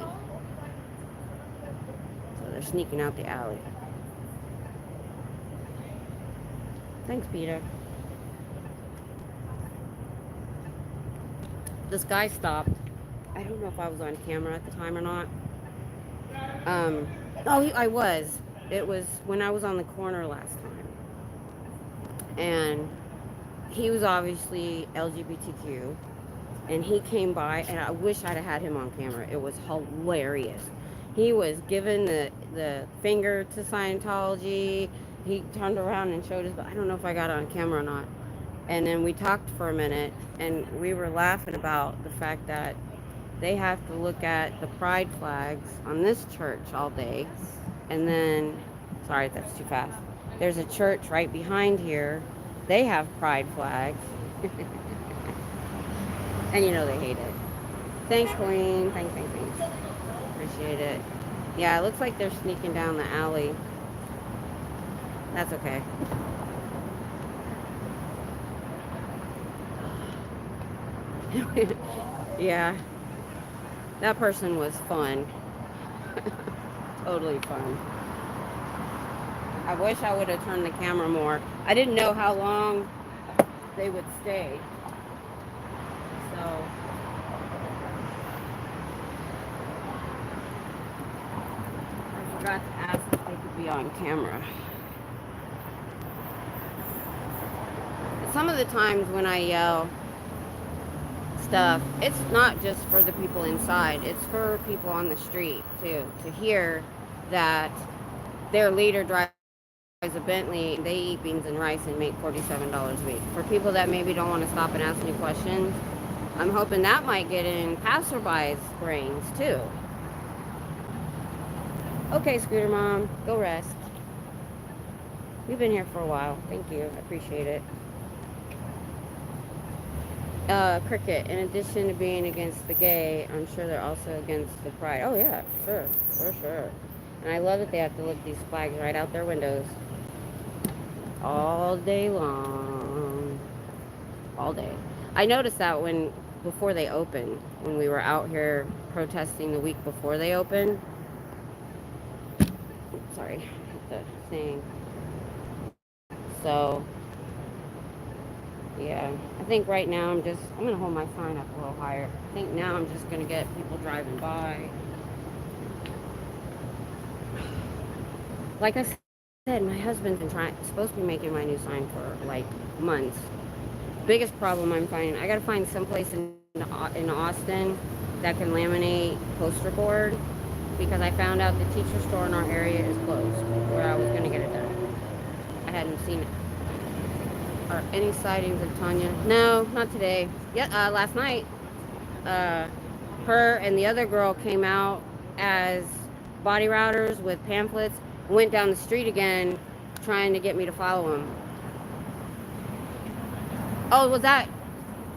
So they're sneaking out the alley. Thanks, Peter. This guy stopped. I don't know if I was on camera at the time or not. I was. It was when I was on the corner last time. And he was obviously LGBTQ. And he came by, and I wish I'd have had him on camera. It was hilarious. He was giving the finger to Scientology. He turned around and showed us, but I don't know if I got it on camera or not. And then we talked for a minute, and we were laughing about the fact that they have to look at the pride flags on this church all day. And then, sorry, that's too fast. There's a church right behind here. They have pride flags. And you know they hate it. Thanks, Queen. Thanks. Appreciate it. Yeah, it looks like they're sneaking down the alley. That's okay. Yeah. That person was fun. Totally fun. I wish I would have turned the camera more. I didn't know how long they would stay. So I forgot to ask if they could be on camera. Some of the times when I yell stuff, it's not just for the people inside, it's for people on the street too, to hear that their leader drives a Bentley, they eat beans and rice and make $47 a week. For people that maybe don't want to stop and ask any questions, I'm hoping that might get in passerbys' brains too. Okay, Scooter Mom, go rest. You've been here for a while. Thank you. I appreciate it. Cricket, in addition to being against the gay, I'm sure they're also against the pride. Oh yeah, sure, for sure. And I love that they have to look these flags right out their windows all day long. All day. I noticed that before they opened, when we were out here protesting the week before they opened. Sorry, the thing. So, yeah, I think right now I'm gonna hold my sign up a little higher. I think now I'm just gonna get people driving by. Like I said, my husband's been supposed to be making my new sign for like months. Biggest problem I'm finding, I gotta find someplace in Austin that can laminate poster board, because I found out the teacher store in our area is closed where I was gonna get it done. I hadn't seen it. Are any sightings of Tanya? No, not today. Yeah, last night, her and the other girl came out as body routers with pamphlets, went down the street again, trying to get me to follow them. Oh,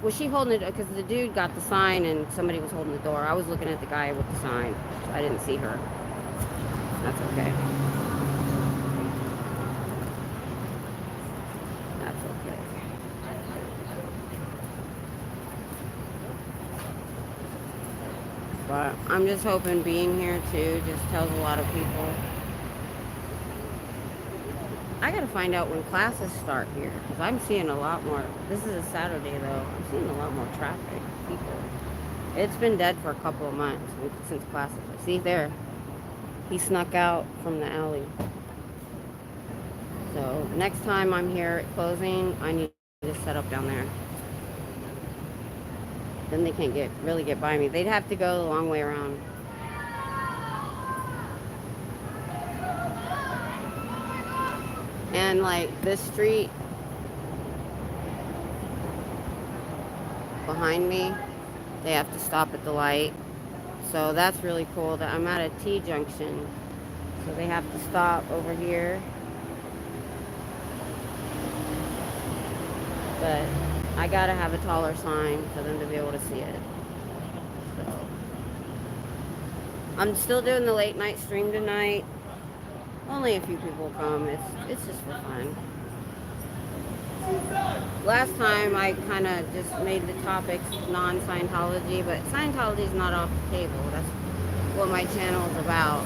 was she holding it? Because the dude got the sign and somebody was holding the door. I was looking at the guy with the sign, so I didn't see her. That's okay. That's okay. But I'm just hoping being here too just tells a lot of people. I gotta find out when classes start here, because I'm seeing a lot more. This is a Saturday though. I'm seeing a lot more traffic, people. It's been dead for a couple of months since classes. See there, he snuck out from the alley. So next time I'm here at closing, I need just set up down there. Then they can't really get by me. They'd have to go the long way around. And like this street behind me, they have to stop at the light. So that's really cool that I'm at a T junction. So they have to stop over here. But I gotta have a taller sign for them to be able to see it. So I'm still doing the late night stream tonight. Only a few people come. It's just for fun. Last time I kind of just made the topics non-Scientology, but Scientology is not off the table. That's what my channel is about.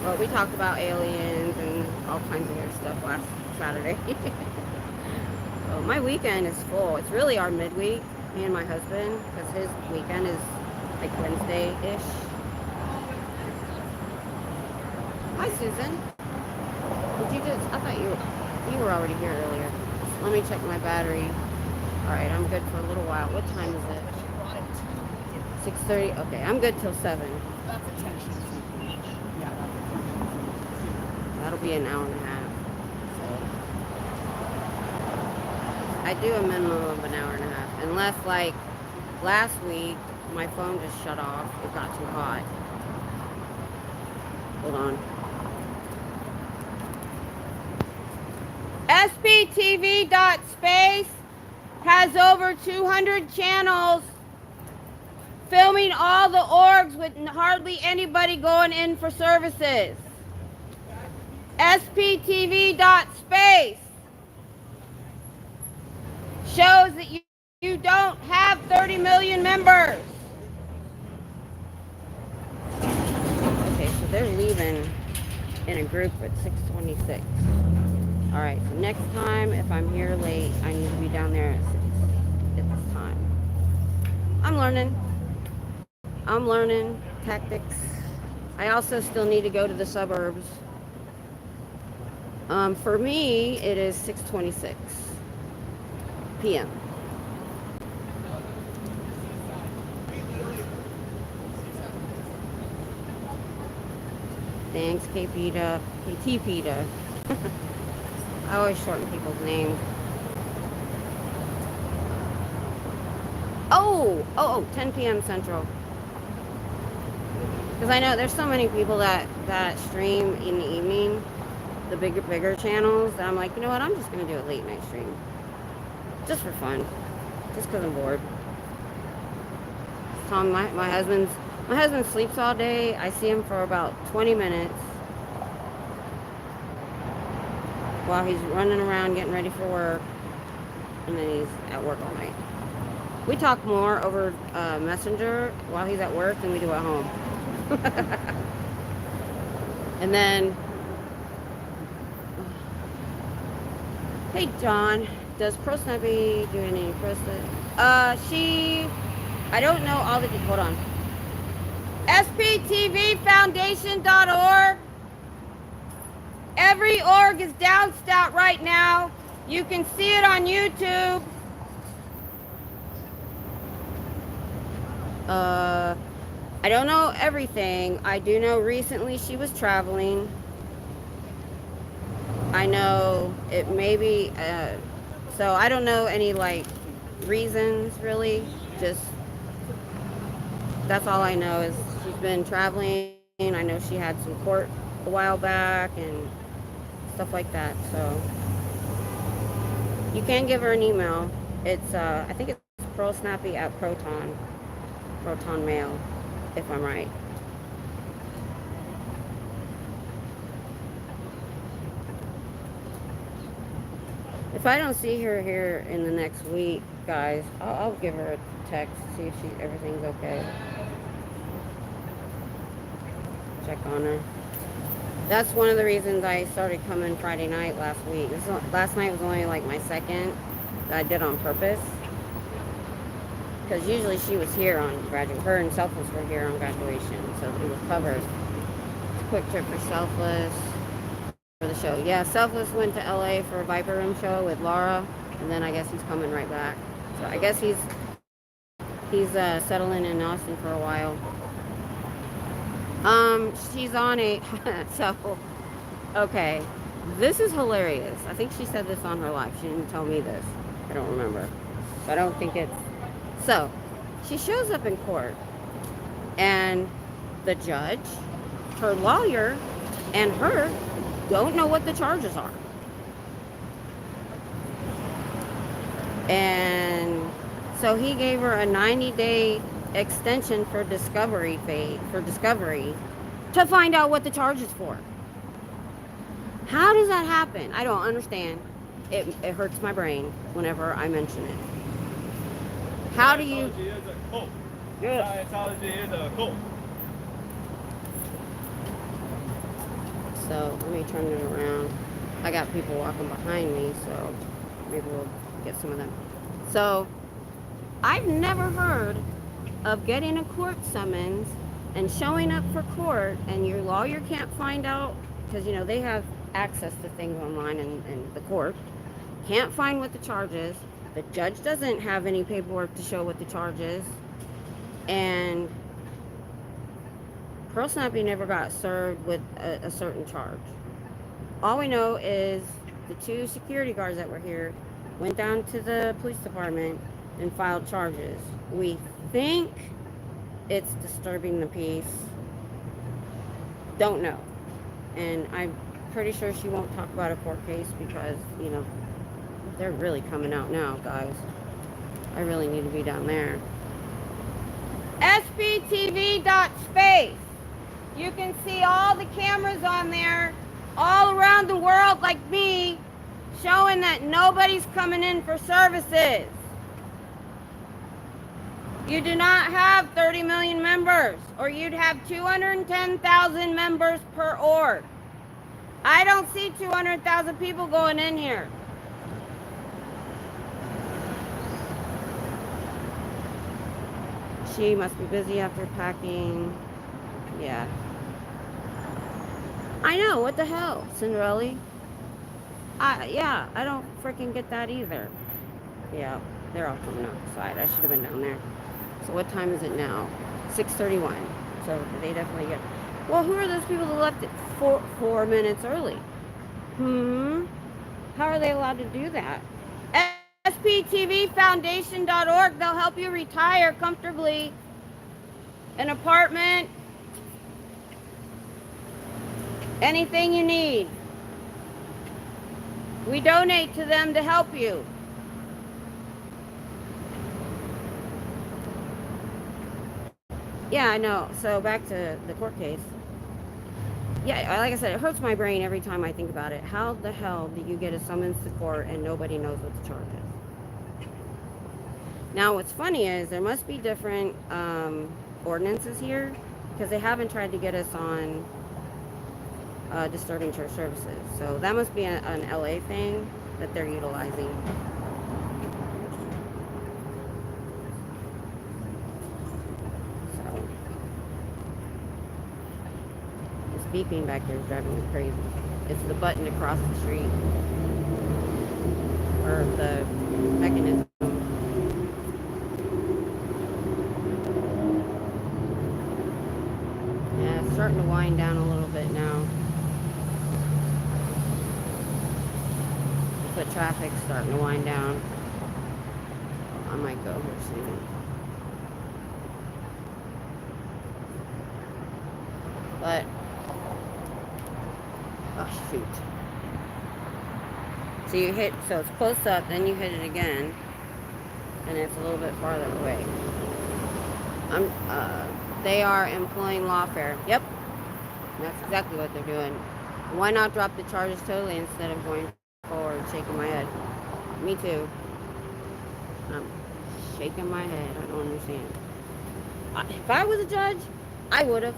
Well, we talked about aliens and all kinds of weird stuff last Saturday. So my weekend is full. It's really our midweek, me and my husband, because his weekend is like Wednesday-ish. Hi, Susan. Did you just? I thought you were already here earlier. Let me check my battery. All right, I'm good for a little while. What time is it? 6:30. Okay, I'm good till 7. That'll be an hour and a half. So I do a minimum of an hour and a half, unless like last week my phone just shut off. It got too hot. Hold on. SPTV.space has over 200 channels filming all the orgs with hardly anybody going in for services. SPTV.space shows that you don't have 30 million members. Okay, so they're leaving in a group at 6:26. All right, so next time, if I'm here late, I need to be down there at this time. I'm learning tactics. I also still need to go to the suburbs. For me, it is 6:26 p.m. Thanks, KPita. KTPita. I always shorten people's names. Oh, 10 p.m. Central. Because I know there's so many people that stream in the evening, the bigger channels, that I'm like, you know what, I'm just going to do a late night stream. Just for fun. Just because I'm bored. Tom, my husband sleeps all day. I see him for about 20 minutes while he's running around getting ready for work, and then he's at work all night. We talk more over Messenger while he's at work than we do at home. And then, hey John, does ProSnappy do any ProSnap? I don't know all the, hold on. SPTVFoundation.org. Every org is down stout right now. You can see it on YouTube. I don't know everything. I do know recently she was traveling. I know it may be, so I don't know any like reasons really. Just, that's all I know is she's been traveling. I know she had some court a while back and stuff like that. So you can give her an email. It's, I think it's ProSnappy at Proton Mail, if I'm right. If I don't see her here in the next week, guys, I'll give her a text, see if everything's okay. Check on her. That's one of the reasons I started coming Friday night last week. Last night was only like my second that I did on purpose. Because usually she was here on graduation. Her and Selfless were here on graduation, so it was covered. quick trip for Selfless for the show. Yeah, Selfless went to LA for a Viper Room show with Laura, and then I guess he's coming right back. So I guess he's settling in Austin for a while. She's on a so okay. This is hilarious. I think she said this on her live. She didn't tell me this. I don't remember. So I don't think it's so. She shows up in court, and the judge, her lawyer, and her don't know what the charges are. And so he gave her a 90-day extension for discovery to find out what the charge is for. How does that happen? I don't understand. It hurts my brain whenever I mention it. How do you... Scientology is a cult. Yeah. Scientology is a cult. So let me turn it around. I got people walking behind me, so maybe we'll get some of them. So I've never heard of getting a court summons and showing up for court, and your lawyer can't find out, because you know they have access to things online in the court, can't find what the charge is. The judge doesn't have any paperwork to show what the charge is, and Pearl Snappy never got served with a certain charge. All we know is the 2 security guards that were here went down to the police department and filed charges. We think it's disturbing the peace. Don't know. And I'm pretty sure she won't talk about a court case because, you know, they're really coming out now, guys. I really need to be down there. SPTV.space. You can see all the cameras on there all around the world like me, showing that nobody's coming in for services. You do not have 30 million members, or you'd have 210,000 members per org. I don't see 200,000 people going in here. She must be busy after packing. Yeah. I know, what the hell, Cinderella? Yeah, I don't freaking get that either. Yeah, they're all coming outside. I should have been down there. So what time is it now? 6:31. So they definitely get... Well, who are those people that left it 4 minutes early? How are they allowed to do that? SPTVfoundation.org. They'll help you retire comfortably. An apartment. Anything you need. We donate to them to help you. Yeah, I know. So back to the court case. Yeah, like I said, it hurts my brain every time I think about it. How the hell do you get a summons to court and nobody knows what the charge is? Now, what's funny is there must be different ordinances here, because they haven't tried to get us on disturbing church services. So that must be an LA thing that they're utilizing. So this beeping back there is driving me crazy. It's the button to cross the street, or the mechanism. Yeah, it's starting to wind down a little bit now. The traffic's starting to wind down. I might go here soon. But, oh shoot. So you hit, so it's close up, then you hit it again, and it's a little bit farther away. They are employing lawfare. Yep, that's exactly what they're doing. Why not drop the charges totally instead of going forward, shaking my head? Me too. I'm shaking my head. I don't understand. If I was a judge, I would have.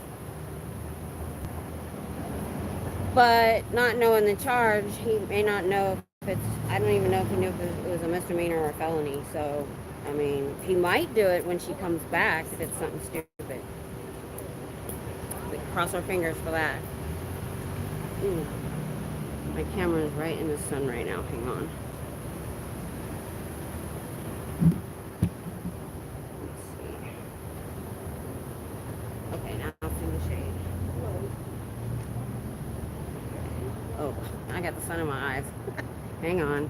But not knowing the charge, he may not know if it's, I don't even know if he knew if it was a misdemeanor or a felony. So, I mean, he might do it when she comes back if it's something stupid. We cross our fingers for that. Ooh, my camera is right in the sun right now. Hang on. Let's see. Okay, now it's in the shade. Oh, I got the sun in my eyes. Hang on.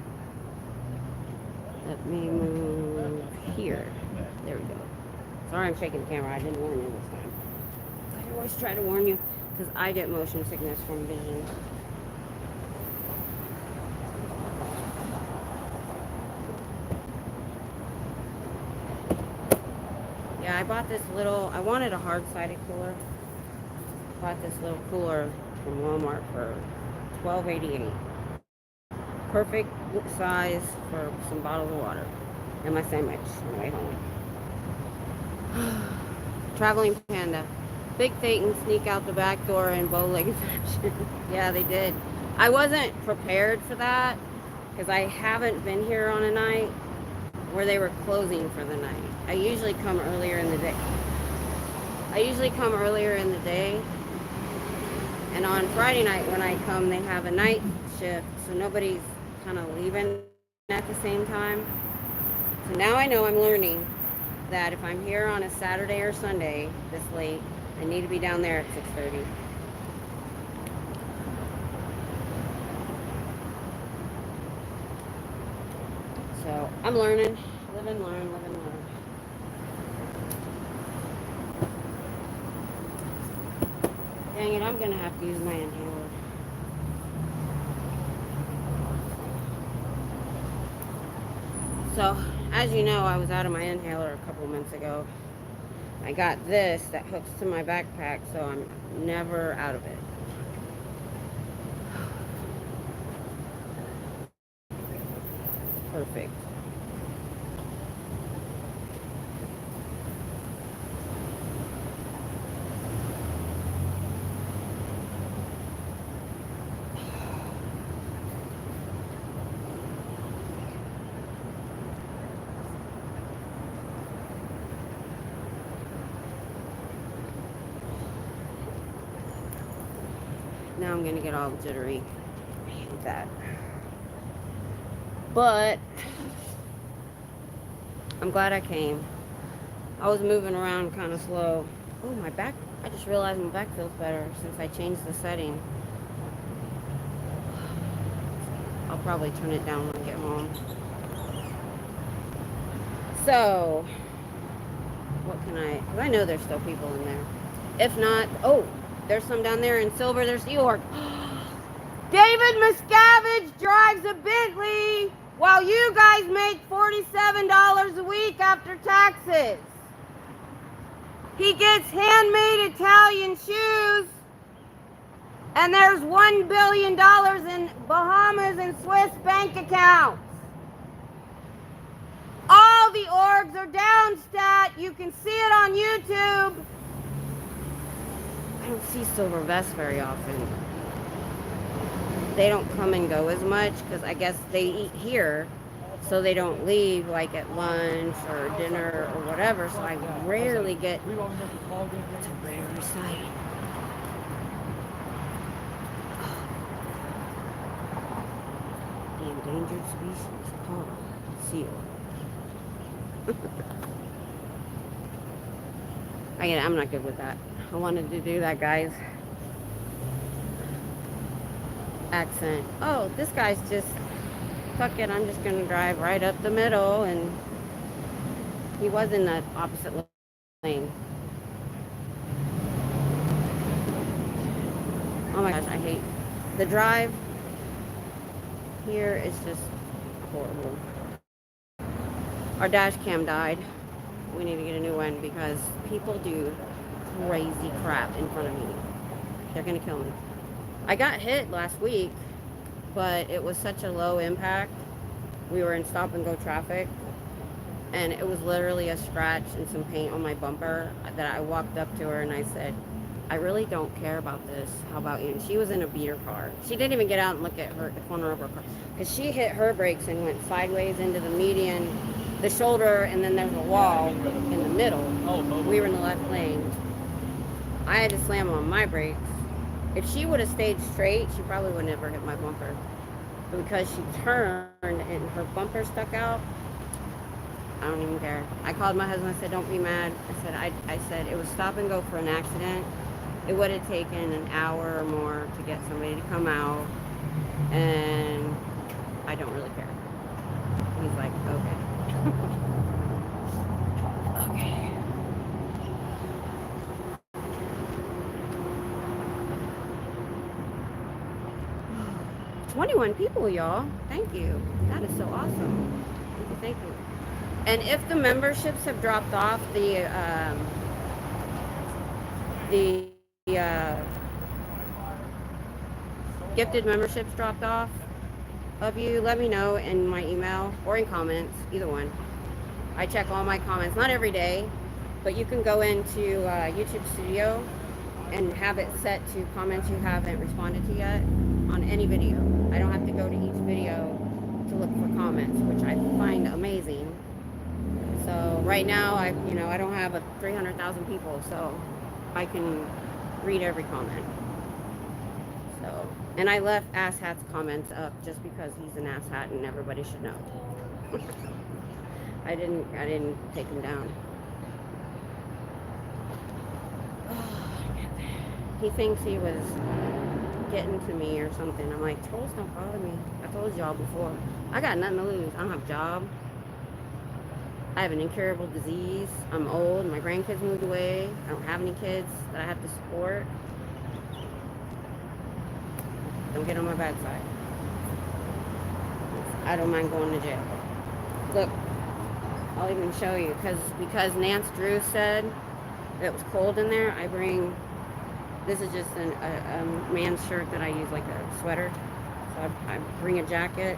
Let me move here. There we go. Sorry I'm shaking the camera. I didn't warn you this time. I always try to warn you because I get motion sickness from vision. Yeah, I bought this little, I wanted a hard-sided cooler. Bought this little cooler from Walmart for $12.88. Perfect size for some bottles of water and my sandwich on the way home. Traveling panda. Big Satan sneak out the back door in bow-legged fashion. Yeah, they did. I wasn't prepared for that because I haven't been here on a night where they were closing for the night. I usually come earlier in the day. And on Friday night when I come, they have a night shift, so nobody's kind of leaving at the same time. So now I know I'm learning that if I'm here on a Saturday or Sunday this late, I need to be down there at 6:30. So I'm learning. Live and learn, live and learn. Dang it, I'm gonna have to use my inhaler. So, as you know, I was out of my inhaler a couple months ago. I got this that hooks to my backpack, so I'm never out of it. Perfect. Now I'm gonna get all jittery. I hate that. But I'm glad I came. I was moving around kind of slow. Oh, my back. I just realized my back feels better since I changed the setting. I'll probably turn it down when I get home. So, what can I know there's still people in there. If not, oh, there's some down there in silver. There's the org. David Miscavige drives a Bentley while you guys make $47 a week after taxes. He gets handmade Italian shoes, and there's $1 billion in Bahamas and Swiss bank accounts. All the orgs are down, stat. You can see it on YouTube. I don't see silver vests very often. They don't come and go as much because I guess they eat here, so they don't leave like at lunch or dinner or whatever. So I rarely get. It's a rare sight. The endangered species called seal. I'm not good with that. I wanted to do that guy's accent. Oh, this guy's just, fuck it, I'm just gonna drive right up the middle, and he was in the opposite lane. Oh my gosh, I hate the drive here is just horrible. Our dash cam died. We need to get a new one because people do crazy crap in front of me. They're gonna kill me. I got hit last week, but it was such a low impact. We were in stop and go traffic, and it was literally a scratch and some paint on my bumper that I walked up to her and I said, I really don't care about this. How about you? And she was in a beater car. She didn't even get out and look at the corner of her car because she hit her brakes and went sideways into the median, the shoulder, and then there's a wall in the middle. We were in the left lane. I had to slam on my brakes If she would have stayed straight, she probably would never hit my bumper. But because she turned and her bumper stuck out, I don't even care. I called my husband. I said, "Don't be mad." I said it was stop and go for an accident. It would have taken an hour or more to get somebody to come out, and I don't really care. He's like, "Okay." Okay. 21 people, y'all. Thank you. That is so awesome. Thank you. Thank you. And if the memberships have dropped off, the gifted memberships dropped off of you, let me know in my email or in comments, either one. I check all my comments, not every day, but you can go into YouTube Studio and have it set to comments you haven't responded to yet on any video. I don't have to go to each video to look for comments, which I find amazing. So right now, I don't have 300,000 people, so I can read every comment. So, and I left Asshat's comments up just because he's an asshat and everybody should know. I didn't take him down. He thinks he was getting to me or something. I'm like, trolls don't bother me. I told y'all before. I got nothing to lose. I don't have a job. I have an incurable disease. I'm old. My grandkids moved away. I don't have any kids that I have to support. Don't get on my bad side. I don't mind going to jail. Look, I'll even show you because Nance Drew said it was cold in there. This is just a man's shirt that I use like a sweater. So I bring a jacket.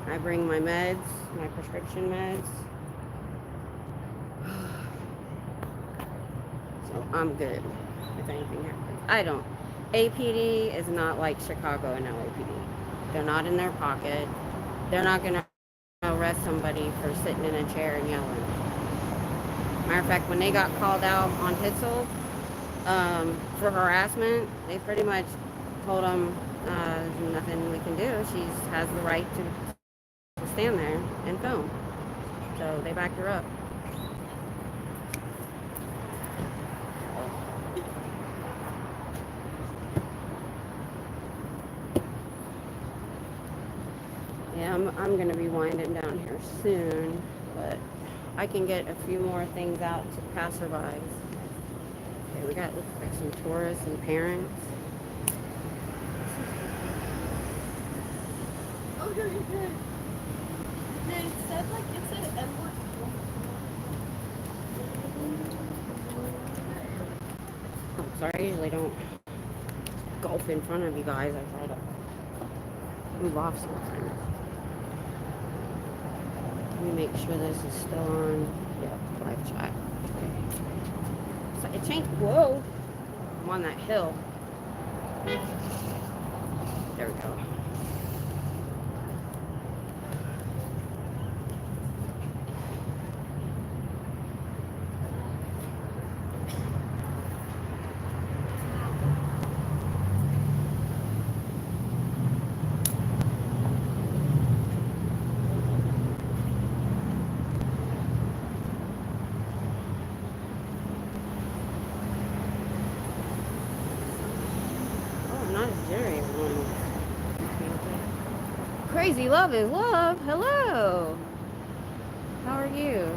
I bring my meds, my prescription meds. So I'm good if anything happens. APD is not like Chicago and LAPD. They're not in their pocket. They're not going to arrest somebody for sitting in a chair and yelling. Matter of fact, when they got called out on Hitzel for harassment, they pretty much told them there's nothing we can do. She has the right to stand there and film. So they backed her up. Yeah, I'm gonna be winding down here soon, but I can get a few more things out to passerbys. Okay, we got looks like some tourists and parents. Oh, you're good. Then it said like it said Edward. I'm sorry, I usually don't golf in front of you guys. I try to move off sometimes. Let me make sure this is still on. Yep, live chat. Okay. So it changed. Whoa! I'm on that hill. There we go. Crazy love is love. Hello. How are you?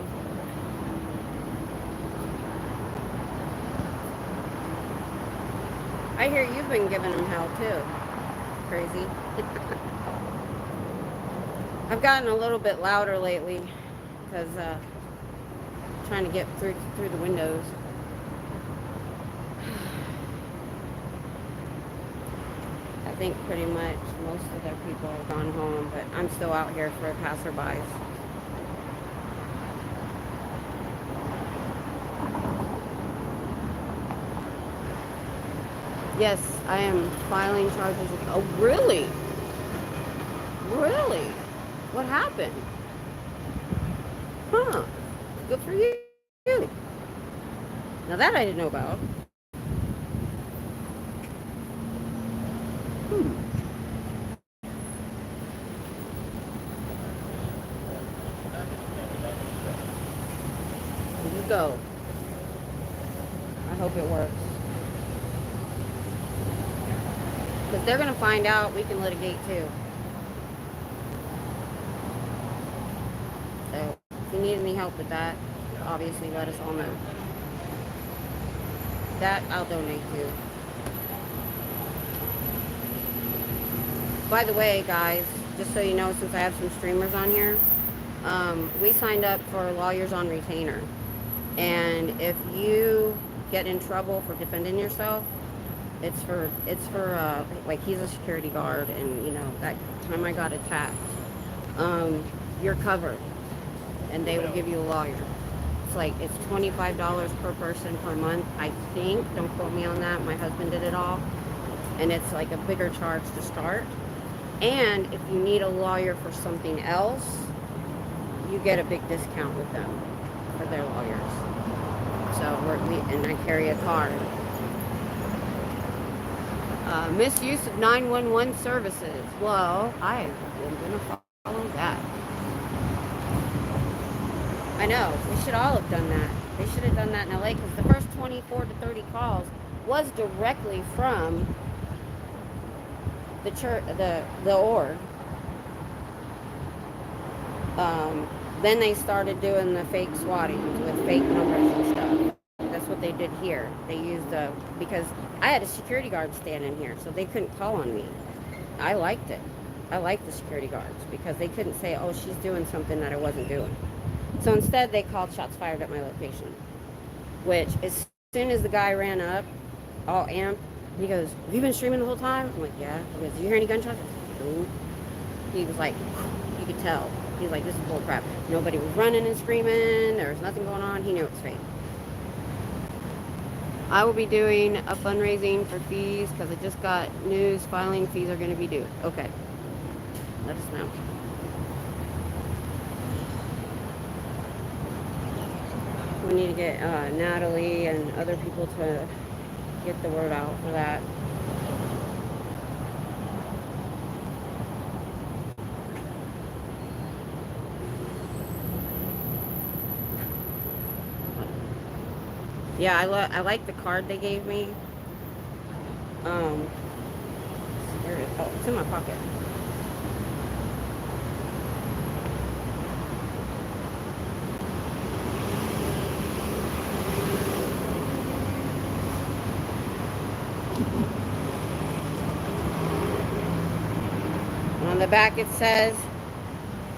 I hear you've been giving them hell too. Crazy. I've gotten a little bit louder lately because trying to get through the windows. I think pretty much most of their people have gone home, but I'm still out here for passerbys. Yes, I am filing charges. Oh, really? Really? What happened? Huh. Good for you. Now that I didn't know about. You go. I hope it works. Because they're going to find out we can litigate too. So if you need any help with that, obviously let us all know. That I'll donate to. By the way, guys, just so you know, since I have some streamers on here, we signed up for Lawyers on Retainer. And if you get in trouble for defending yourself, it's for like, he's a security guard, and you know, that time I got attacked, you're covered, and they will give you a lawyer. It's like, it's $25 per person per month, I think. Don't quote me on that. My husband did it all, and it's like a bigger charge to start. And if you need a lawyer for something else, you get a big discount with them for their lawyers. So and I carry a card. Misuse of 911 services. Well, I am going to follow that. I know, we should all have done that. They should have done that in LA, because the first 24 to 30 calls was directly from the church, the org. Then they started doing the fake swatting with fake numbers and stuff. That's what they did here. They used because I had a security guard stand in here, so they couldn't call on me. I liked it. I liked the security guards because they couldn't say, oh, she's doing something that I wasn't doing. So instead, they called shots fired at my location, which as soon as the guy ran up, all amped, he goes, have you been streaming the whole time? I'm like, yeah. He goes, did you hear any gunshots? No. He was like, you could tell. He's like, this is bull crap. Nobody was running and screaming. There was nothing going on. He knew it was fake. I will be doing a fundraising for fees because I just got news filing fees are going to be due. Okay. Let us know. We need to get Natalie and other people to get the word out for that. Yeah, I like the card they gave me. There it is. Oh, it's in my pocket. And on the back it says,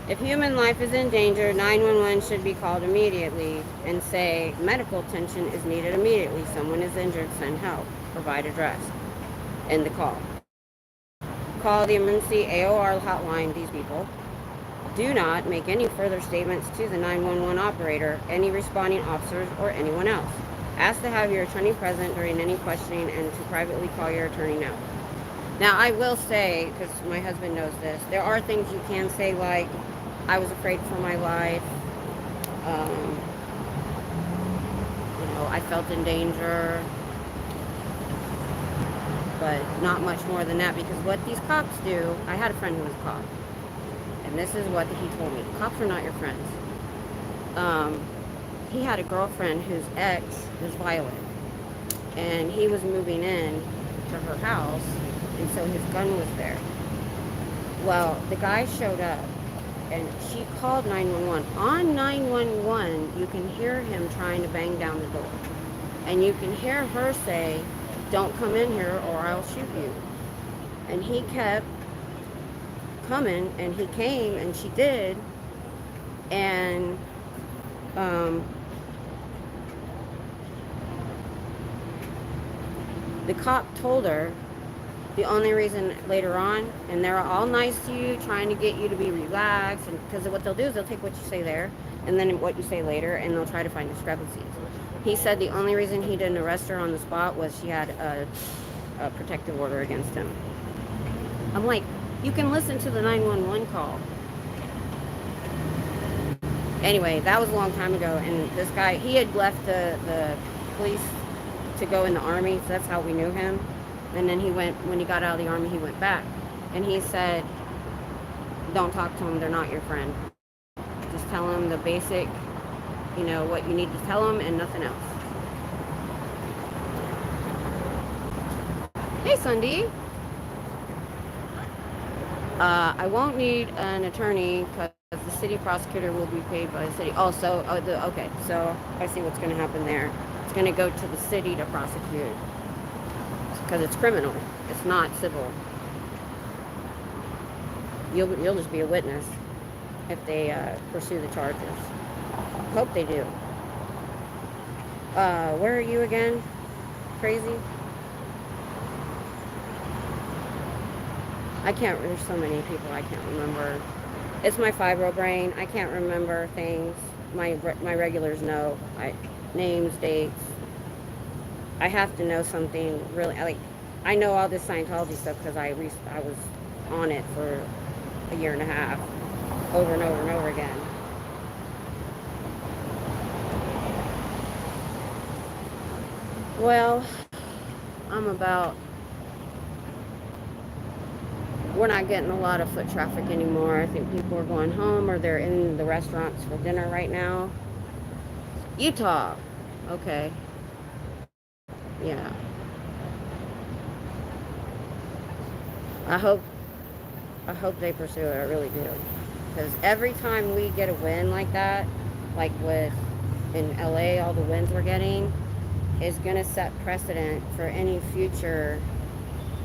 if human life is in danger, 911 should be called immediately, and say medical attention is needed immediately. Someone is injured, send help. Provide address. End the call. Call the emergency AOR hotline, these people. Do not make any further statements to the 911 operator, any responding officers, or anyone else. Ask to have your attorney present during any questioning and to privately call your attorney now. Now, I will say, because my husband knows this, there are things you can say, like, I was afraid for my life. You know, I felt in danger. But not much more than that, because what these cops do, I had a friend who was a cop. And this is what he told me. Cops are not your friends. He had a girlfriend whose ex was violent. And he was moving in to her house, and so his gun was there. Well, the guy showed up, and she called 911. On 911, you can hear him trying to bang down the door. And you can hear her say, don't come in here or I'll shoot you. And he kept coming, and he came, and she did. And the cop told her the only reason later on, and they're all nice to you, trying to get you to be relaxed, and because what they'll do is they'll take what you say there and then what you say later, and they'll try to find discrepancies. He said the only reason he didn't arrest her on the spot was she had a protective order against him. I'm like, you can listen to the 911 call. Anyway, that was a long time ago, and this guy, he had left the police to go in the army, so that's how we knew him. And then he went, when he got out of the Army, he went back. And he said, don't talk to them, they're not your friend. Just tell them the basic, what you need to tell them and nothing else. Hey, Sunday. I won't need an attorney because the city prosecutor will be paid by the city. Okay, so I see what's going to happen there. It's going to go to the city to prosecute because it's criminal. It's not civil. You'll just be a witness if they pursue the charges. Hope they do. Where are you again? Crazy? There's so many people I can't remember. It's my fibro brain. I can't remember things. My regulars know. Names, dates. I have to know something really. I know all this Scientology stuff because I was on it for a year and a half, over and over and over again. Well, we're not getting a lot of foot traffic anymore. I think people are going home or they're in the restaurants for dinner right now. Utah. Okay. Yeah. I hope they pursue it. I really do. Because every time we get a win like that, like in LA, all the wins we're getting, is going to set precedent for any future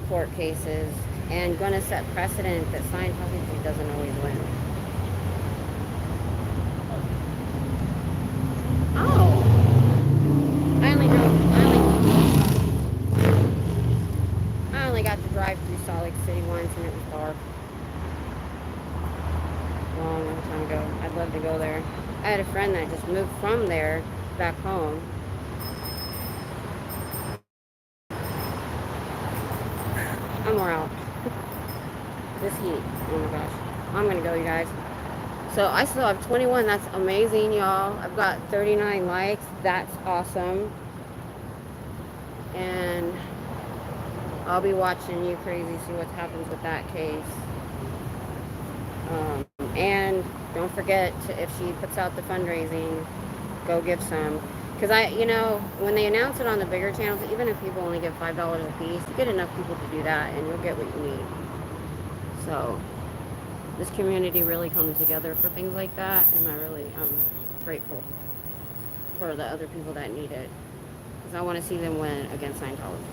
court cases and going to set precedent that Scientology doesn't always win. Oh, I only got to drive through Salt Lake City once and it was dark. Long time ago. I'd love to go there. I had a friend that just moved from there back home. I'm more out. This heat. Oh my gosh. I'm gonna go, you guys. So I still have 21. That's amazing, y'all. I've got 39 likes. That's awesome. And I'll be watching you crazy, see what happens with that case. And don't forget if she puts out the fundraising, go give some. Because when they announce it on the bigger channels, even if people only give $5 a piece, you get enough people to do that and you'll get what you need. So this community really comes together for things like that, and I'm grateful for the other people that need it. Because I want to see them win against Scientology.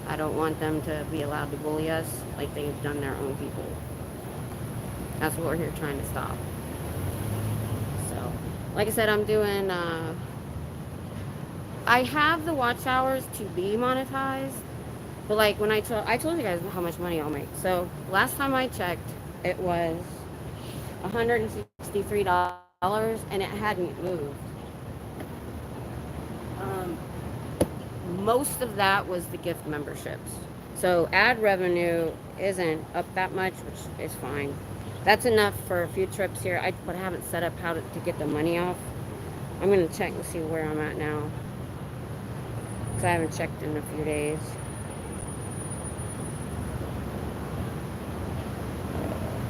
I don't want them to be allowed to bully us like they've done their own people. That's what we're here trying to stop. So, like I said, I'm doing, I have the watch hours to be monetized, but like when I told you guys how much money I'll make. So last time I checked, it was $163 and it hadn't moved. Most of that was the gift memberships. So ad revenue isn't up that much, which is fine. That's enough for a few trips here. But I haven't set up how to get the money off. I'm going to check and see where I'm at now. Because I haven't checked in a few days.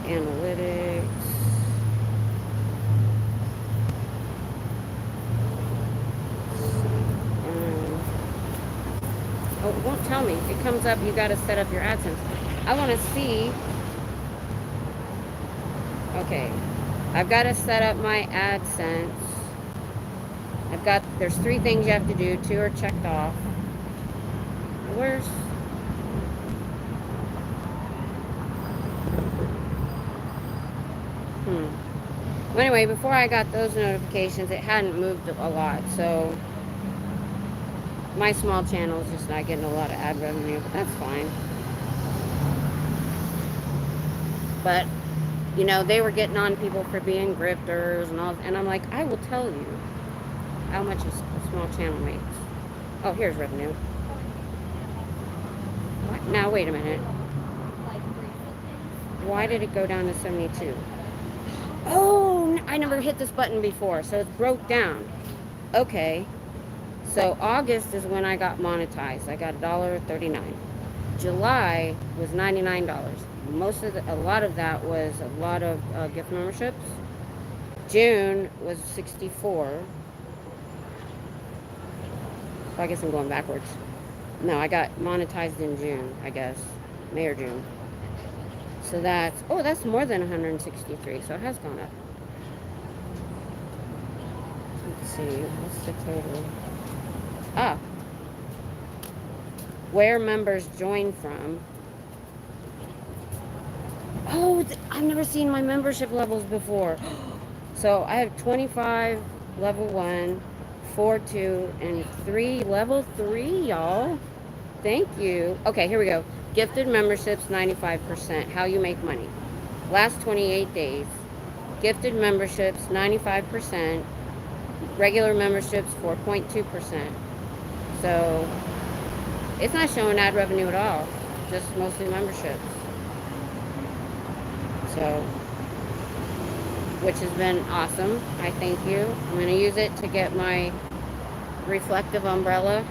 Analytics. Oh, it won't tell me. It comes up, you got to set up your AdSense. I want to see. Okay. I've got to set up my AdSense. There's 3 things you have to do. 2 are checked off. Where's... Well, anyway, before I got those notifications, it hadn't moved a lot, so my small channel is just not getting a lot of ad revenue, but that's fine. But, they were getting on people for being grifters and all, and I'm like, I will tell you how much a small channel makes. Oh, here's revenue. What? Now, wait a minute. Why did it go down to 72? Oh, I never hit this button before, so it broke down. Okay. So August is when I got monetized. I got $1.39. July was $99. A lot of that was a lot of gift memberships. June was 64. So I guess I'm going backwards. No, I got monetized in June, I guess. May or June. So that's more than 163. So it has gone up. Let's see, what's the total? Ah, where members join from. Oh, I've never seen my membership levels before. So I have 25 level 1, 4, 2, and 3 level 3, y'all. Thank you. Okay, here we go. Gifted memberships, 95%. How you make money. Last 28 days. Gifted memberships, 95%. Regular memberships, 4.2%. So it's not showing ad revenue at all. Just mostly memberships. So, which has been awesome. I thank you. I'm going to use it to get my reflective umbrella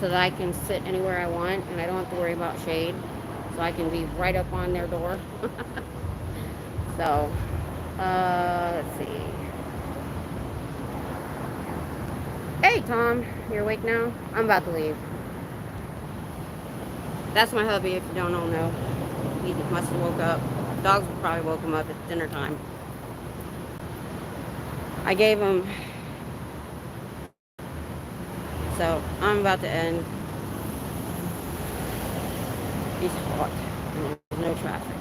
so that I can sit anywhere I want and I don't have to worry about shade. So I can be right up on their door. So, let's see. Hey, Tom. You're awake now? I'm about to leave. That's my hubby, if you don't all know. He must have woke up. Dogs probably woke him up at dinner time. I gave him. So I'm about to end. He's hot. And there's no traffic.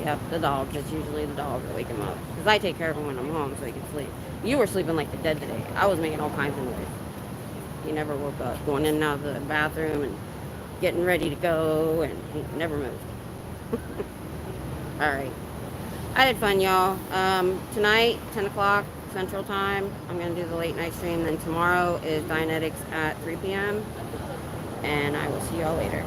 Yep, the dogs. It's usually the dogs that wake him up. Because I take care of him when I'm home so he can sleep. You were sleeping like the dead today. I was making all kinds of noise. He never woke up. Going in and out of the bathroom and getting ready to go. And he never moved. Alright. I had fun, y'all. Tonight, 10 o'clock Central Time, I'm going to do the late night stream. Then tomorrow is Dianetics at 3 p.m. And I will see y'all later.